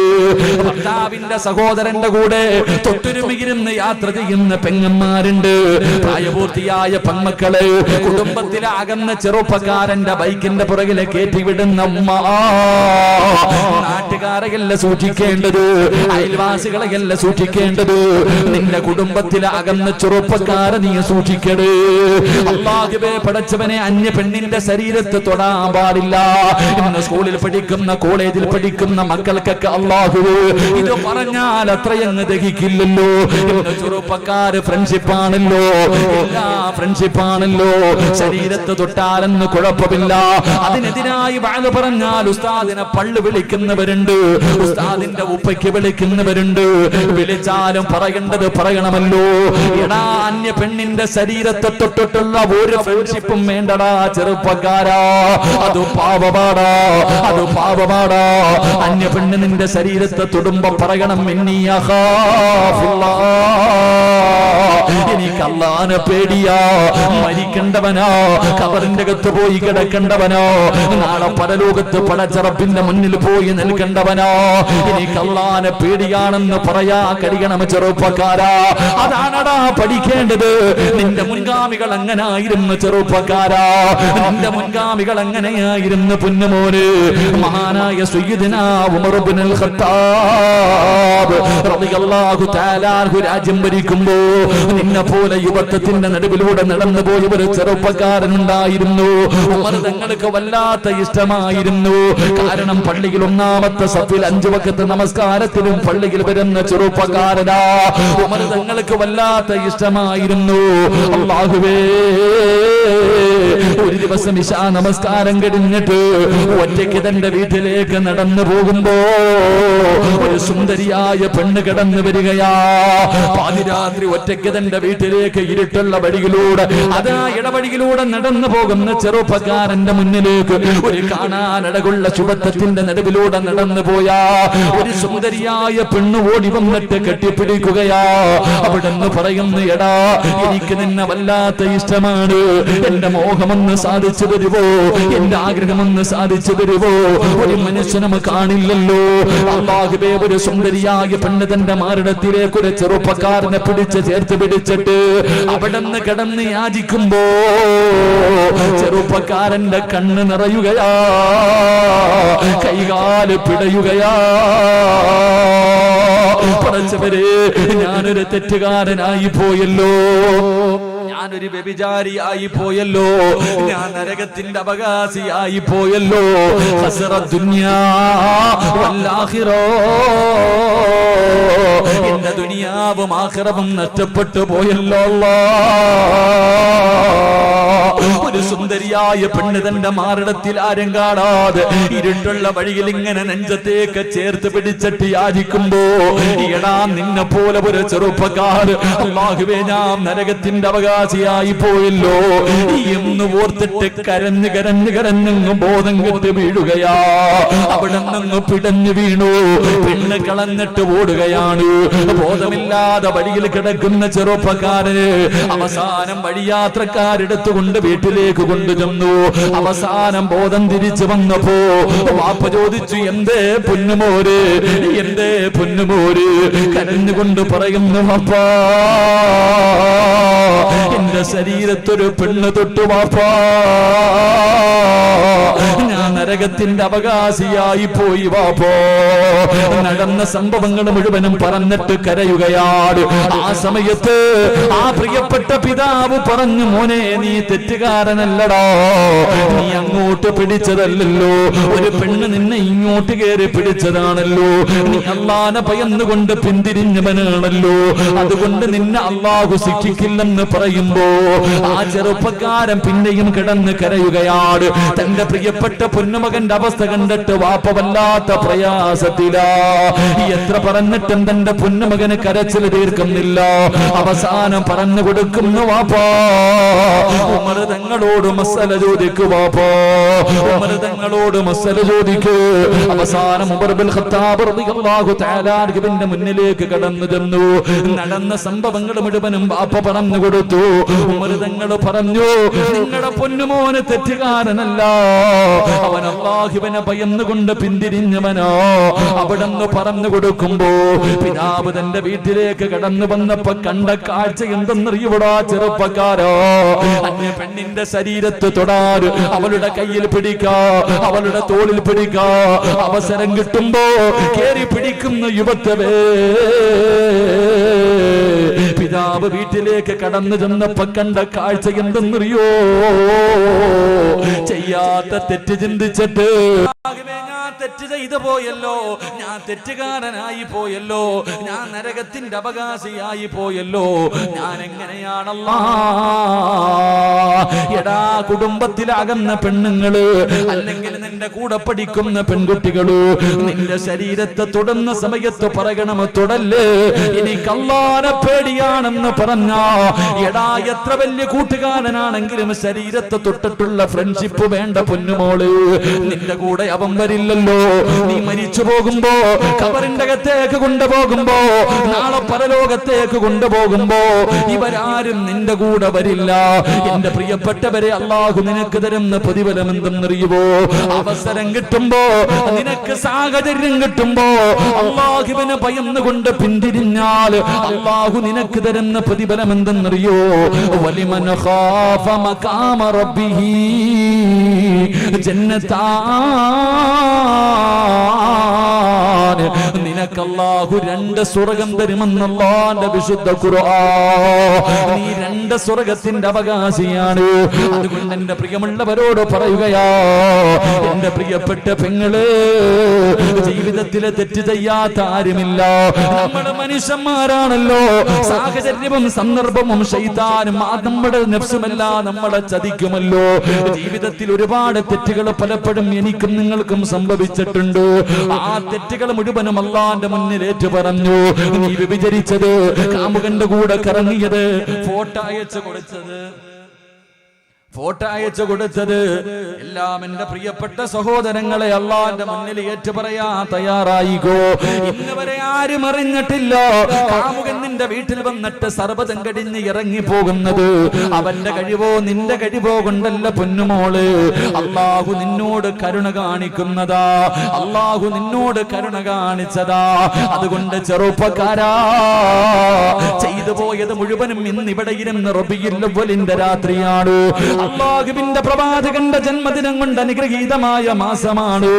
ഭർത്താവിന്റെ സഹോദരന്റെ കൂടെ തൊട്ടുരുമിയിരുന്ന് യാത്ര ചെയ്യുന്ന പെങ്ങന്മാരുണ്ട്. പ്രായപൂർത്തിയായ പെൺമക്കള് കുടുംബത്തിലെ അകന്ന ചെറുപ്പക്കാരന്റെ ബൈക്കിന്റെ പുറകിലെ കയറ്റിവിടുന്ന ഉമ്മ. നാട്ടുകാരെയല്ല സൂക്ഷിക്കേണ്ടത്, അയൽവാസികളെയല്ല സൂക്ഷിക്കേണ്ടത്, നിന്റെ കുടുംബത്തിലെ അകന്ന ചെറുപ്പക്കാരെ നീ സൂക്ഷിക്കണേ. അല്ലാഹുവേ, പടച്ചവനെ, അന്യ പെണ്ണിന്റെ ശരീരത്ത് തൊടാൻ പാടില്ല. ഇന്ന് സ്കൂളിൽ പഠിക്കുന്ന, കോളേജിൽ പഠിക്കുന്ന മക്കൾക്കൊക്കെ അല്ലാഹുവേ ഇത് പറഞ്ഞാൽ അത്രയങ്ങ് ദഹിക്കില്ലല്ലോ. ഇന്ന് ചെറുപ്പക്കാര് ഫ്രണ്ട്ഷിപ്പാണല്ലോ, എല്ലാ ഫ്രണ്ട്ഷിപ്പാണല്ലോ. ശരീരത്ത് തൊട്ടാലെന്ന് കുഴപ്പമില്ല, അതിനെതിരായി വാഴ് പറഞ്ഞാൽ ഉസ്താദിനെ പള്ളു വിളിക്കുന്നവരുണ്ട്, ഉസ്താദിന്റെ ഉപ്പയ്ക്ക് വിളിക്കുന്നവരുണ്ട്. വിളിച്ചാലും പറയേണ്ടത് പറയണമല്ലോ. എടാ, അന്യ പെണ്ണിന്റെ ശരീരത്തെ തൊട്ടിട്ടുള്ള ഒരു ഫ്രണ്ട്ഷിപ്പും വേണ്ടടാ ചെറുപ്പക്കാരാ. അത് പാപപാടാ, അത് പാപപാടാ. അന്യ പെണ്ണ് നിന്റെ ശരീരത്തെ തൊടുമ്പോ പറയണം, എനിക്ക് അല്ലാഹുവിനെ പേടിയാ, മരിക്കേണ്ടവനാ, ഖബറിന്റെ അകത്ത് പോയി കിടക്കേണ്ടവനോ, നാളെ പരലോകത്ത് പടച്ചറപ്പിന്റെ മുന്നിൽ പോയി നിൽക്കേണ്ടവനോ. എനിക്ക് അല്ലാഹുവിനെ പേടിയാണെന്ന് പറയാ കഴിയണം ചെറുപ്പക്കാരാ. അതാണടാ പഠിക്കേണ്ടത്. നിന്റെ മുൻഗാമികൾ അങ്ങനായിരുന്നു ചെറുപ്പക്കാരാ, നിന്റെ മുൻഗാമികൾ അങ്ങനെയായിരുന്നു പൊന്നുമോന്. മഹാനായ സയ്യിദുനാ ഉമർ ഇബ്നുൽ ഖത്താബ് റളിയല്ലാഹു തആല അൻഹു രാജ്യം ഭരിക്കുമ്പോ നിന്നെ പോലെ യുവത്വത്തിന്റെ നടുവിലൂടെ നടന്നു പോയ ഒരു ചെറുപ്പക്കാരനുണ്ടായിരുന്നു. ഉമർ തങ്ങൾക്ക് വല്ലാത്ത ഇഷ്ടമായിരുന്നു. കാരണം പള്ളിയിൽ ഒന്നാമത്തെ സഫിൽ 5 വഖത്ത് നമസ്കാരത്തിലും പള്ളിയിൽ വരുന്ന ചെറുപ്പക്കാരനാ. ഉമർ തങ്ങൾക്ക് വല്ലാത്ത ഇഷ്ടമായിരുന്നു. അല്ലാഹുവേ, ഒരു ദിവസം ഇശാ നമസ്കാരം കഴിഞ്ഞിട്ട് ഒറ്റയ്ക്ക് തന്റെ വീട്ടിലേക്ക് നടന്നു പോകുമ്പോ ഒരു സുന്ദരിയായ പെണ്ണ് കടന്നു വരികയാ. പാതിരാത്രി ഒറ്റയ്ക്ക് തന്റെ വീട്ടിലേക്ക് ഇരുട്ടുള്ള വഴിയിലൂടെ, അതാ ഇടവഴിയിലൂടെ നടന്നു പോകുന്ന ചെറുപ്പക്കാരന്റെ മുന്നിലേക്ക് ഒരു കാണാനടകുള്ള ശുഭത്വത്തിന്റെ നടുവിലൂടെ നടന്നു പോയാ ഒരു സുന്ദരിയായ പെണ്ണ് ഓടി വന്നിട്ട് കെട്ടിപ്പിടിക്കുകയാ. അവിടെന്ന് പറയുന്നു, എടാ എനിക്ക് നിന്നെ വല്ലാത്ത ഇഷ്ടമാണ്, എന്റെ മോഹമൊന്ന് സാധിച്ചു തരുവോ, എന്റെ ആഗ്രഹമൊന്ന് സാധിച്ചു തരുവോ. ഒരു മനുഷ്യനും കാണില്ലല്ലോ. അല്ലാഹുവേ, ഒരു സുന്ദരിയായ പെണ്ണ് തന്റെ മാറിടത്തിലേക്ക് ഒരു ചെറുപ്പക്കാരനെ പിടിച്ച് ചേർത്ത് പിടിച്ചിട്ട് അവിടെന്ന് കിടന്ന് യാചിക്കുമ്പോ ചെറുപ്പക്കാരന്റെ കണ്ണ് നിറയുകയാ, കൈകാല് പിടയുകയാ. പടച്ചവരെ, ഞാനൊരു തെറ്റുകാരനായി പോയല്ലോ, ഞാനൊരു വ്യഭിചാരിയായി പോയല്ലോ, ഞാൻ നരകത്തിന്റെ അവകാശിയായി പോയല്ലോ. ഹസ്റത്ത് ദുനിയാ വൽ ആഖിറ, എന്റെ ദുനിയാവും ആഖിറവും നഷ്ടപ്പെട്ടു പോയല്ലോ. ഒരു സുന്ദരിയായ പെണ്ണ് തന്റെ മാറിടത്തിൽ ആരും കാണാതെ ഇരുട്ടുള്ള വഴിയിൽ ഇങ്ങനെ നെഞ്ചത്തേക്ക് ചേർത്ത് പിടിച്ചിട്ട് യാചിക്കുമ്പോ, എടാ നിന്നെ പോലെ ഒരു ചെറുപ്പക്കാർ, അല്ലാഹുവേ ഞാൻ നരകത്തിന്റെ അവകാശിയായി പോയല്ലോ എന്ന് ഓർത്തിട്ട് കരഞ്ഞു കരഞ്ഞു കരഞ്ഞു ബോധം കെട്ട് വീഴുകയാ. അവിടെ നിന്ന് പിടഞ്ഞു വീണു. പെണ്ണ് കളഞ്ഞിട്ട് ഓടുകയാണ്. ബോധമില്ലാതെ വഴിയിൽ കിടക്കുന്ന ചെറുപ്പക്കാരന് അവസാനം വഴിയാത്രക്കാരെടുത്തുകൊണ്ട് വീട്ടിലേക്ക് കൊണ്ടുചെന്നു. അവസാനം ബോധം തിരിച്ചു വന്നപ്പോ വാപ്പ ചോദിച്ചു, എന്തേ പൊന്നുമോര്, എന്തേ പൊന്നുമോര്? കരഞ്ഞുകൊണ്ട് പറയുന്നു, വാപ്പാ എന്റെ ശരീരത്തൊരു പെണ്ണ് തൊട്ടു വാപ്പാ, ഞാൻ നരകത്തിന്റെ അവകാശിയായി പോയി വാപ്പോ. നടന്ന സംഭവങ്ങൾ മുഴുവനും പറഞ്ഞിട്ട് കരയുകയാണ്. ആ സമയത്ത് ആ പ്രിയപ്പെട്ട പിതാവ് പറഞ്ഞു, മോനെ നീ തെറ്റുകാരനല്ലടാ, നീ അങ്ങോട്ട് പിടിച്ചതല്ലല്ലോ, ഒരു പെണ്ണ് നിന്നെ ഇങ്ങോട്ട് കയറി പിടിച്ചതാണല്ലോ, നീ അല്ലാഹുവിനെ ഭയന്നുകൊണ്ട് പിന്തിരിഞ്ഞവനാണല്ലോ, അതുകൊണ്ട് നിന്നെ അല്ലാഹു ശിക്ഷിക്കില്ലെന്ന് പറയുമ്പോ ആ ചെറുപ്പക്കാരൻ പിന്നെയും കിടന്ന് കരയുകയാണ്. തന്റെ പ്രിയപ്പെട്ട പൊന്നുമകന്റെ അവസ്ഥ കണ്ടിട്ട് വാപ്പ വല്ലാത്ത പ്രയാസത്തിലാ. എത്ര പറഞ്ഞിട്ടും തന്റെ പൊന്നുമകന് കരച്ചിൽ തീർക്കുന്നില്ല. അവസാനം പറഞ്ഞു കൊടുക്കുന്നു, വാപ്പാ ഉമർ തങ്ങളോട് മസല ചോദിക്കു, വാപ്പാ ഉമർ തങ്ങളോട് മസല ചോദിക്കൂ. അവസാനം ഉമർ ഇബ്നുൽ ഖത്താബ് റളിയല്ലാഹു തആല അൻഹുവിന്റെ മുന്നിലേക്ക് കടന്നു ചെന്നു. നടന്ന സംഭവങ്ങൾ മുഴുവനും വാപ്പ പറഞ്ഞു കൊടുത്തു. ഉമർ തങ്ങൾ പറഞ്ഞു, നിങ്ങളുടെ പൊന്നുമോന് തെറ്റുകാരനല്ല, അവൻ അല്ലാഹുവിനെ ഭയന്നുകൊണ്ട് പിന്തിരിഞ്ഞവനോ. അവിടെന്ന് പറഞ്ഞു കൊടുക്കുമ്പോ പിതാവ് തന്റെ വീട്ടിലേക്ക് കടന്നു വന്നപ്പോ കണ്ട കാഴ്ച എന്തെന്നറിയൂടാ ചെറുപ്പക്കാരോ? അന്യ പെണ്ണിന്റെ ശരീരത്ത് തൊടാൻ, അവളുടെ കയ്യിൽ പിടിക്കാ, അവളുടെ തോളിൽ പിടിക്കാ, അവസരം കിട്ടുമ്പോ കേറി പിടിക്കുന്ന യുവത്വേ. പിതാവ് വീട്ടിലേക്ക് കടന്നു ചെന്നപ്പോ കണ്ട കാഴ്ച എന്തെന്നറിയോ? ചെയ്യാത്ത തെറ്റ് ചിന്തിച്ചിട്ട് ഞാൻ തെറ്റ് ചെയ്തു പോയല്ലോ, ഞാൻ തെറ്റുകാരനായി പോയല്ലോ, ഞാൻ നരകത്തിന്റെ അവകാശിയായി പോയല്ലോ, ഞാൻ എങ്ങനെയാണല്ലോ. എടാ കുടുംബത്തിലാകുന്ന പെണ്ണുങ്ങള്, അല്ലെങ്കിൽ നിന്റെ കൂടെ പഠിക്കുന്ന പെൺകുട്ടികള് നിന്റെ ശരീരത്തെ തൊടുന്ന സമയത്ത് പറയണം, തൊടല്ലേ, എനിക്ക് അല്ലാഹുവിനെ പേടിയാണെന്ന് പറഞ്ഞാ. എടാ എത്ര വലിയ കൂട്ടുകാരനാണെങ്കിലും ശരീരത്തെ തൊട്ടിട്ടുള്ള ഫ്രണ്ട്ഷിപ്പ് വേണ്ട പൊന്നുമോള്. നിന്റെ കൂടെ അവൻ വരില്ലല്ലോ, അറിയുമല്ലോ. നീ മരിച്ചു പോകുമ്പോ, ഖബറിന്റെ അകത്തേക്ക് കൊണ്ടുപോകുമ്പോ, നാളെ പരലോകത്തേക്ക് കൊണ്ടുപോകുമ്പോ ഇവരാരും നിന്റെ കൂടെ വരില്ല. എന്റെ പ്രിയപ്പെട്ടവരെ, അള്ളാഹു നിനക്ക് തരുന്ന പ്രതിഫലം എന്തെന്നറിയുമോ? അവസരം കിട്ടുമ്പോ, നിനക്ക് സാഹചര്യം കിട്ടുമ്പോ അള്ളാഹുവിനെ ഭയന്നുകൊണ്ട് പിന്തിരിഞ്ഞാൽ അള്ളാഹു നിനക്ക് തരുന്ന പ്രതിഫലം എന്തെന്നറിയോ? വലിമൻ ഖാഫ മഖാമ റബ്ബിഹി ജന്നതാൻ. നിനക്ക് അല്ലാഹു 2 സ്വർഗ്ഗം തരുമെന്ന് അല്ലാഹുവിന്റെ വിശുദ്ധ ഖുർആൻ. നീ 2 സ്വർഗ്ഗത്തിന്റെ അവകാശിയാണ്. അതുകൊണ്ട് എന്റെ പ്രിയമുള്ളവരോട് പറയുകയാ, എന്റെ പ്രിയപ്പെട്ട പെങ്ങള്, ജീവിതത്തിലെ തെറ്റ് ചെയ്യാത്ത ആരുമില്ല. നമ്മുടെ മനുഷ്യന്മാരാണല്ലോ. സാഹചര്യവും സന്ദർഭവും ശൈത്താനും നമ്മുടെ നഫ്സുമെല്ലാം നമ്മളെ ചതിക്കുമല്ലോ. ജീവിതത്തിൽ ഒരുപാട് തെറ്റുകൾ പലപ്പോഴും എനിക്കും നിങ്ങൾക്കും സംഭവിച്ചിട്ടുണ്ട്. ആ തെറ്റുകൾ മുഴുവനും അല്ലാഹുവിന്റെ മുന്നിൽ ഏറ്റു പറഞ്ഞു. നീ വ്യഭിചരിച്ചത്, കാമുകന്റെ കൂടെ കറങ്ങിയത്, ഫോട്ടോ അയച്ചു കൊടുത്തത് എല്ലാം എന്റെ പ്രിയപ്പെട്ട സഹോദരങ്ങളെ അള്ളാന്റെ മുന്നിൽ ഏറ്റു പറയാൻ തയ്യാറായിക്കോ. ഇന്ന് വരെ ആരും അറിഞ്ഞിട്ടില്ല കാമുകൻ നിന്റെ വീട്ടിൽ വന്നിട്ട് സർവ്വതം കടിഞ്ഞ് ഇറങ്ങി പോകുന്നത് അവന്റെ കഴിവോ നിന്റെ കഴിവോ കൊണ്ടല്ല പൊന്നുമോള്. അള്ളാഹു നിന്നോട് കരുണ കാണിക്കുന്നതാ, അള്ളാഹു നിന്നോട് കരുണ കാണിച്ചതാ. അതുകൊണ്ട് ചെറുപ്പക്കാരാ, ചെയ്തു പോയത് മുഴുവനും ഇന്നിവിടെ ഇരുന്ന് റബീഉൽ അവ്വലിന്റെ രാത്രിയാണ്. അല്ലാഹുവിന്റെ പ്രവാചകന്റെ ജന്മദിനം കൊണ്ട് അനുഗ്രഹീതമായ മാസമാണ്.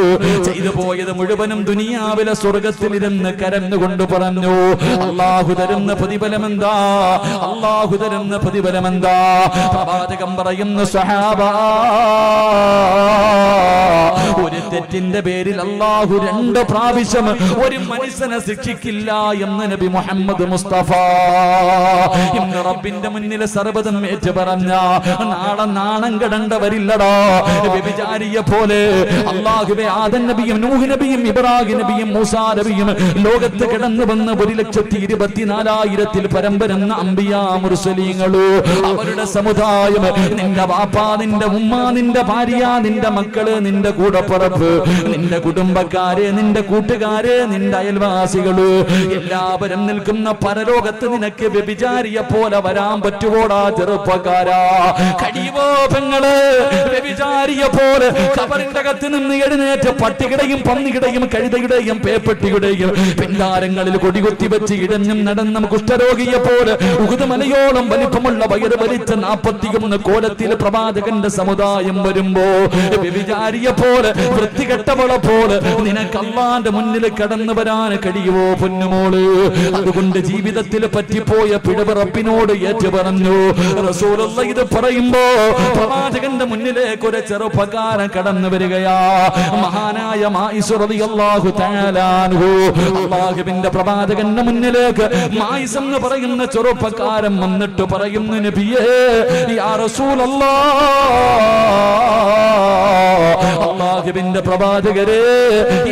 ചെയ്തു പോയത് മുഴുവനും ദുനിയാവിലെ സ്വർഗത്തിലിരുന്ന് കരഞ്ഞുകൊണ്ട് പറഞ്ഞു, അല്ലാഹു തരുന്ന പ്രതിഫലമെന്താ, അല്ലാഹു തരുന്ന പ്രതിഫലമെന്താ? പ്രവാചകൻ പറയുന്നു, സ്വഹാബാ, ഒരു തെറ്റിന്റെ പേരിൽ അല്ലാഹു 2 പ്രാവശ്യം ഒരു മനുഷ്യനെ ശിക്ഷിക്കില്ല എന്ന് നബി മുഹമ്മദ് മുസ്തഫ. ഇന്ന് റബ്ബിന്റെ മുന്നിൽ സർവ്വതും ഏറ്റു പറഞ്ഞ നാളെ നാണം കെടേണ്ടവരില്ലടാ. വ്യഭിചാരിയെ പോലെ അല്ലാഹുവേ, ആദം നബിയും നൂഹ് നബിയും ഇബ്രാഹിം നബിയും മൂസാ നബിയും ലോകത്ത് കിടന്നു വന്ന 1,24,000 പരം വരുന്ന അംബിയാ മുർസലീങ്ങള്, അവരുടെ സമുദായം, നിന്റെ വാപ്പാ, നിന്റെ ഉമ്മ, നിന്റെ ഭാര്യ, നിന്റെ മക്കള്, നിന്റെ കൂടപ്പുറപ്പ്, നിന്റെ കുടുംബക്കാര്, നിന്റെ കൂട്ടുകാര്, നിന്റെ അയൽവാസികള്, എല്ലാവരും നിൽക്കുന്ന പരലോകത്ത് നിനക്ക് വ്യഭിചാരിയെ പോലെ വരാൻ പറ്റുവോടാ ചെറുപ്പക്കാരാ? കഴിയുമോ പെങ്ങള്? വ്യഭിചാരിയെ പോലെ ഖബറിന്റെ അകത്ത് നിന്ന് എഴുന്നേറ്റ് പട്ടിയുടെയും പന്നിയുടെയും കഴുതയുടെയും പേപ്പട്ടിയുടെയും പിന്താരങ്ങളിൽ കൊടികുത്തി വെച്ച് ഇടഞ്ഞും നടന്നും കുഷ്ഠരോഗിയെ പോലെ ഉഹുദ് മലയോളം വലിപ്പമുള്ള വയറ് വലിച്ച 41 കോലത്തിൽ പ്രവാചകന്റെ സമുദായം വരുമ്പോ വ്യഭിചാരിയെ പോലെ വൃത്തികെട്ടവളെ പോലെ നിനക്ക് അല്ലാഹുവിന്റെ മുന്നിൽ കടന്നു വരാൻ കഴിയുമോ പൊന്നുമോള്? അതുകൊണ്ട് ജീവിതത്തിൽ പറ്റിപ്പോയ പിഴവ് റബ്ബിനോട് ഏറ്റു പറഞ്ഞു. റസൂലുള്ളാഹി ഇത് പറയുമ്പോ പ്രവാചകന്റെ മുന്നിലേക്ക് ഒരു ചെറുപ്പക്കാരൻ കടന്നു വരികയാ. മഹാനായ മായിസ് റളിയല്ലാഹു തആല അൻഹു. അല്ലാഹുവിന്റെ പ്രവാചകന്റെ മുന്നിലേക്ക് മായിസ് എന്ന് പറയുന്ന ചെറുപ്പക്കാരൻ വന്നിട്ട് പറയുന്നു, നബിയേ, യാ റസൂലല്ലാഹ്, അല്ലാഹുവിന്റെ പ്രവാചകരെ,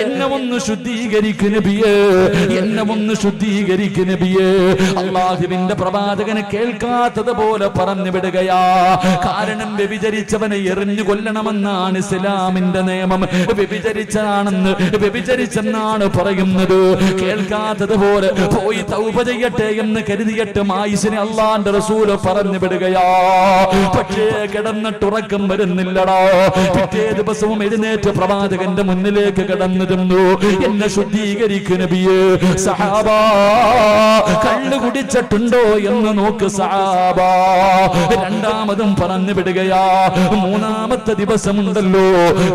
എന്നെ ഒന്ന് ശുദ്ധീകരിക്കു നബിയേ, എന്നെ ഒന്ന് ശുദ്ധീകരിക്കു നബിയേ. അല്ലാഹുവിന്റെ പ്രവാചകന് കേൾക്കാത്തതുപോലെ പറഞ്ഞു വിടുകയാ. കാരണം വ്യഭിചരിച്ചവനെ എറിഞ്ഞു കൊല്ലണമെന്നാണ് ഇസ്ലാമിന്റെ നിയമം. വ്യഭിചരിച്ചെന്നാണ് പറയുന്നത്. കേൾക്കാത്തതുപോലെ പോയി തൗബ ചെയ്യട്ടെ എന്ന് കരുതിയിട്ട് മായിസിനെ അല്ലാഹുവിന്റെ റസൂൽ പറഞ്ഞു വിടുകയാ. പക്ഷേ കിടന്നിട്ടുറക്കം വരുന്നില്ലടാ. പിറ്റേ ദിവസവും എഴുന്നേറ്റ് പ്രവാചകന്റെ മുന്നിലേക്ക് കടന്നിരുന്നു. എന്നെ ശുദ്ധീകരിക്കു നബിയേ. സഹാബാ, കള്ളു കുടിച്ചിട്ടുണ്ടോ എന്ന് നോക്ക് സഹാബാ. രണ്ടാമതും പറഞ്ഞു വിടുകയാ. മൂന്നാമത്തെ ദിവസമുണ്ടല്ലോ,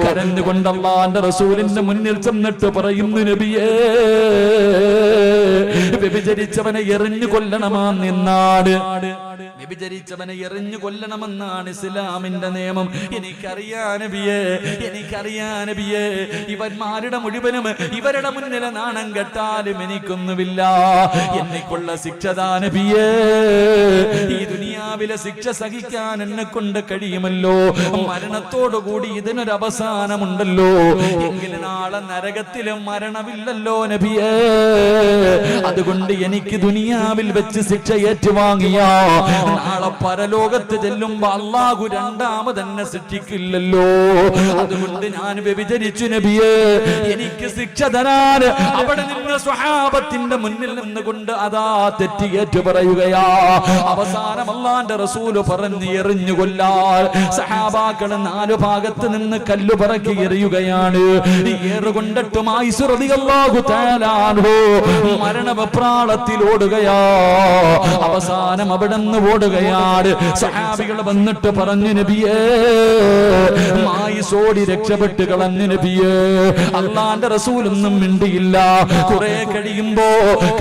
കരഞ്ഞുകൊണ്ട് അല്ലാഹുവിന്റെ റസൂലിന്റെ മുന്നിൽ ചെന്നിട്ട് പറയുന്നു, നബിയേ, വ്യഭിചരിച്ചവനെ എറിഞ്ഞു കൊല്ലണമെന്നാണ്, വ്യഭിചരിച്ചവനെ എറിഞ്ഞു കൊല്ലണമെന്നാണ് ഇസ്ലാമിന്റെ നിയമം. എനിക്കറിയാ നബിയേ, എനിക്കറിയാ നബിയേ, ഇവന്മാരുടെ മുഴുവനും ഇവരുടെ മുന്നിലെ നാണം കെട്ടാലും എനിക്കൊന്നുമില്ല. എനിക്കുള്ള ശിക്ഷതാ നബിയേ. ഈ ദുനിയാവിലെ ശിക്ഷ സഹിക്കാൻ എന്നെ കൊണ്ട് കഴിയുമല്ലോ. മരണത്തോടുകൂടി ഇതിനൊരു അവസാനമുണ്ടല്ലോ. എങ്കിലും നാളെ നരകത്തിലും മരണമില്ലല്ലോ നബിയേ. അതുകൊണ്ട് എനിക്ക് ദുനിയാവിൽ വെച്ച് ശിക്ഷ ഏറ്റുവാങ്ങിയ നാളെ പരലോകത്ത് ചെല്ലുമ്പോ അള്ളാഹു രണ്ടാമതെന്നെ ശിക്ഷിക്കില്ലല്ലോ. അതുകൊണ്ട് ഞാൻ വ്യഭിചരിച്ചു നബിയേ, എനിക്ക് ശിക്ഷ തരാൻ അവിടെ നിന്ന് സ്വഹാബത്തിന്റെ മുന്നിൽ നിന്നുകൊണ്ട് അതാ തെറ്റിയേറ്റു പറയുകയാ. അവസാനം അല്ലാഹുവിന്റെ റസൂല് പറഞ്ഞു എറിഞ്ഞു കൊല്ലാൻ. സഹാബാക്കൾ 4 ഭാഗത്ത് നിന്ന് കല്ല് പറക്കി എറിയുകയാണ്. ഏറുകൊണ്ടിട്ടും ആയിഷ റളിയല്ലാഹു തആല അൻഹു മരണവെപ്രാളത്തിൽ ഓടുകയാ. അവസാനം അവിടെ നിന്ന് ഓടുകയാണ്. സഹാബികൾ വന്നിട്ട് പറഞ്ഞു നബിയേ, ആയിഷോടി രക്ഷപ്പെട്ട് കളഞ്ഞു നബിയേ. അല്ലാഹുവിന്റെ റസൂലൊന്നും മിണ്ടിയില്ല. കുറെ കഴിയുമ്പോ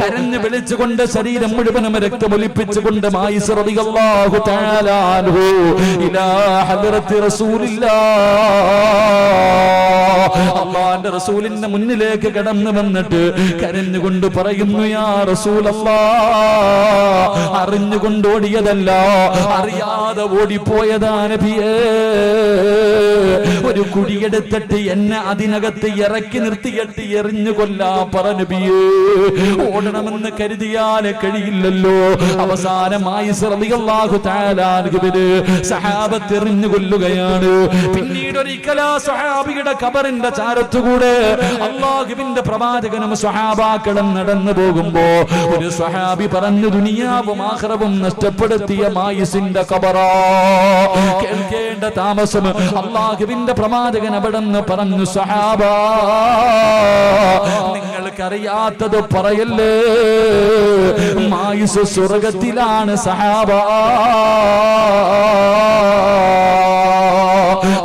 കരഞ്ഞു വിളിച്ചുകൊണ്ട് ശരീരം മുഴുവനും രക്തമൊലിപ്പിച്ചുകൊണ്ട് ആയിഷ റളിയല്ലാഹു തആല അൻഹു ഇലാ ഹദ്റത്തി റസൂലില്ലാഹ്, അല്ലാഹുവിന്റെ റസൂലിന്റെ മുന്നിലേക്ക് കടന്നു വന്നിട്ട് കരഞ്ഞുകൊണ്ട് പറയുന്നു, യാ റസൂലല്ലാഹ്, അറിഞ്ഞുകൊണ്ട് ഓടിയതല്ല, അറിയാതെ ഓടിപ്പോയതാ നബിയേ. ഒരു കുടിയെടുത്തിട്ട് എന്നെ അതിനകത്ത് ഇറക്കി നിർത്തിയിട്ട് എറിഞ്ഞു കൊല്ലാ പറ നബിയേ. ഓടണമെന്ന് കരുതിയാൽ കഴിയില്ലല്ലോ. അവസാനം ആയിഷ റളിയല്ലാഹു തആല അൻഹുവിനെ സഹാബത്ത് എറിഞ്ഞു കൊല്ലുകയാണ്. പിന്നീട് ഒരിക്കലാ സ്വഹാബിയുടെ ഖബറിന്റെ ചാരത്തുകൂടെ അല്ലാഹുവിന്റെ പ്രവാചകനും സ്വഹാബാക്കളും നടന്നു പോകുമ്പോ ഒരു സ്വഹാബി പറഞ്ഞു, ദുനിയാവും ആഖിറവും നഷ്ടപ്പെടുത്തിയ ആയിഷിന്റെ ഖബറാ. കേൾക്കേണ്ട താമസം അല്ലാഹുവിന്റെ പ്രവാചകൻ അവിടെന്ന് പറഞ്ഞു, സ്വഹാബാ, നിങ്ങൾക്കറിയാത്തത് പറയല്ലേ, ആയിഷ സ്വർഗത്തിലാണ് സഹാബാ.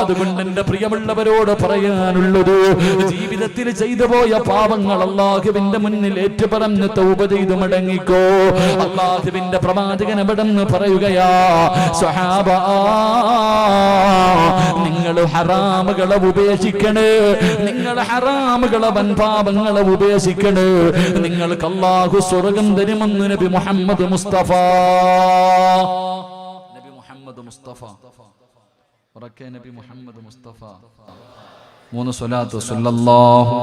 അതുകൊണ്ട് എന്റെ പ്രിയമുള്ളവരോട് പറയാനുള്ളത്, ജീവിതത്തിൽ ചെയ്തു പോയ പാപങ്ങൾ അല്ലാഹുവിന്റെ മുന്നിൽ ഏറ്റുപറഞ്ഞ് തൗബ ചെയ്ത് മടങ്ങിക്കോ. അല്ലാഹുവിന്റെ പ്രവാചകൻ അവിടെന്ന് പറയുകയാ, സ്വഹാബാ, നിങ്ങൾ ഹറാമുകളെ ഉപേക്ഷിക്കണേ, നിങ്ങൾ ഹറാമുകളെ വൻപാപങ്ങളെ ഉപേക്ഷിക്കണേ, നിങ്ങൾക്ക് അല്ലാഹു സ്വർഗം തരുമെന്ന് നബി മുഹമ്മദ് മുസ്തഫ. നബി മുഹമ്മദ് മുസ്തഫ, നബി മുഹമ്മദ് മുസ്തഫ. 3 സ്വലാത്ത് സല്ലല്ലാഹു.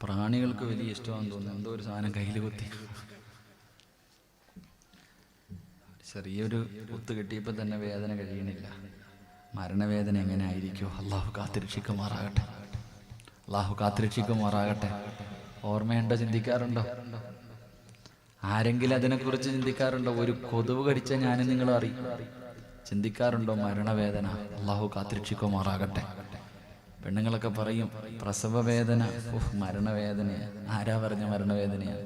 പ്രാണികൾക്ക് വലിയ ഇഷ്ടമാണെന്ന് തോന്നുന്നു. എന്തോ ഒരു സാധനം കയ്യിൽ കുത്തി, ചെറിയൊരു കുത്ത് കിട്ടിയപ്പോൾ തന്നെ വേദന കഴിയണില്ല. മരണവേദന എങ്ങനെ ആയിരിക്കുമോ? അള്ളാഹു കാത്തിരക്ഷിക്കുമാറാകട്ടെ, അള്ളാഹു കാത്തിരക്ഷിക്കുമാറാകട്ടെ. ഓർമ്മയുണ്ടോ? ചിന്തിക്കാറുണ്ടോ? ആരെങ്കിലും അതിനെക്കുറിച്ച് ചിന്തിക്കാറുണ്ടോ? ഒരു കൊതുവ് കടിച്ച ഞാനും നിങ്ങളും അറിയും. ചിന്തിക്കാറുണ്ടോ മരണവേദന? അള്ളാഹു കാത്തിരക്ഷിക്കുമാറാകട്ടെ. പെണ്ണുങ്ങളൊക്കെ പറയും പ്രസവ വേദന മരണവേദനയാണ്. ആരാ പറഞ്ഞ മരണവേദനയാണ്?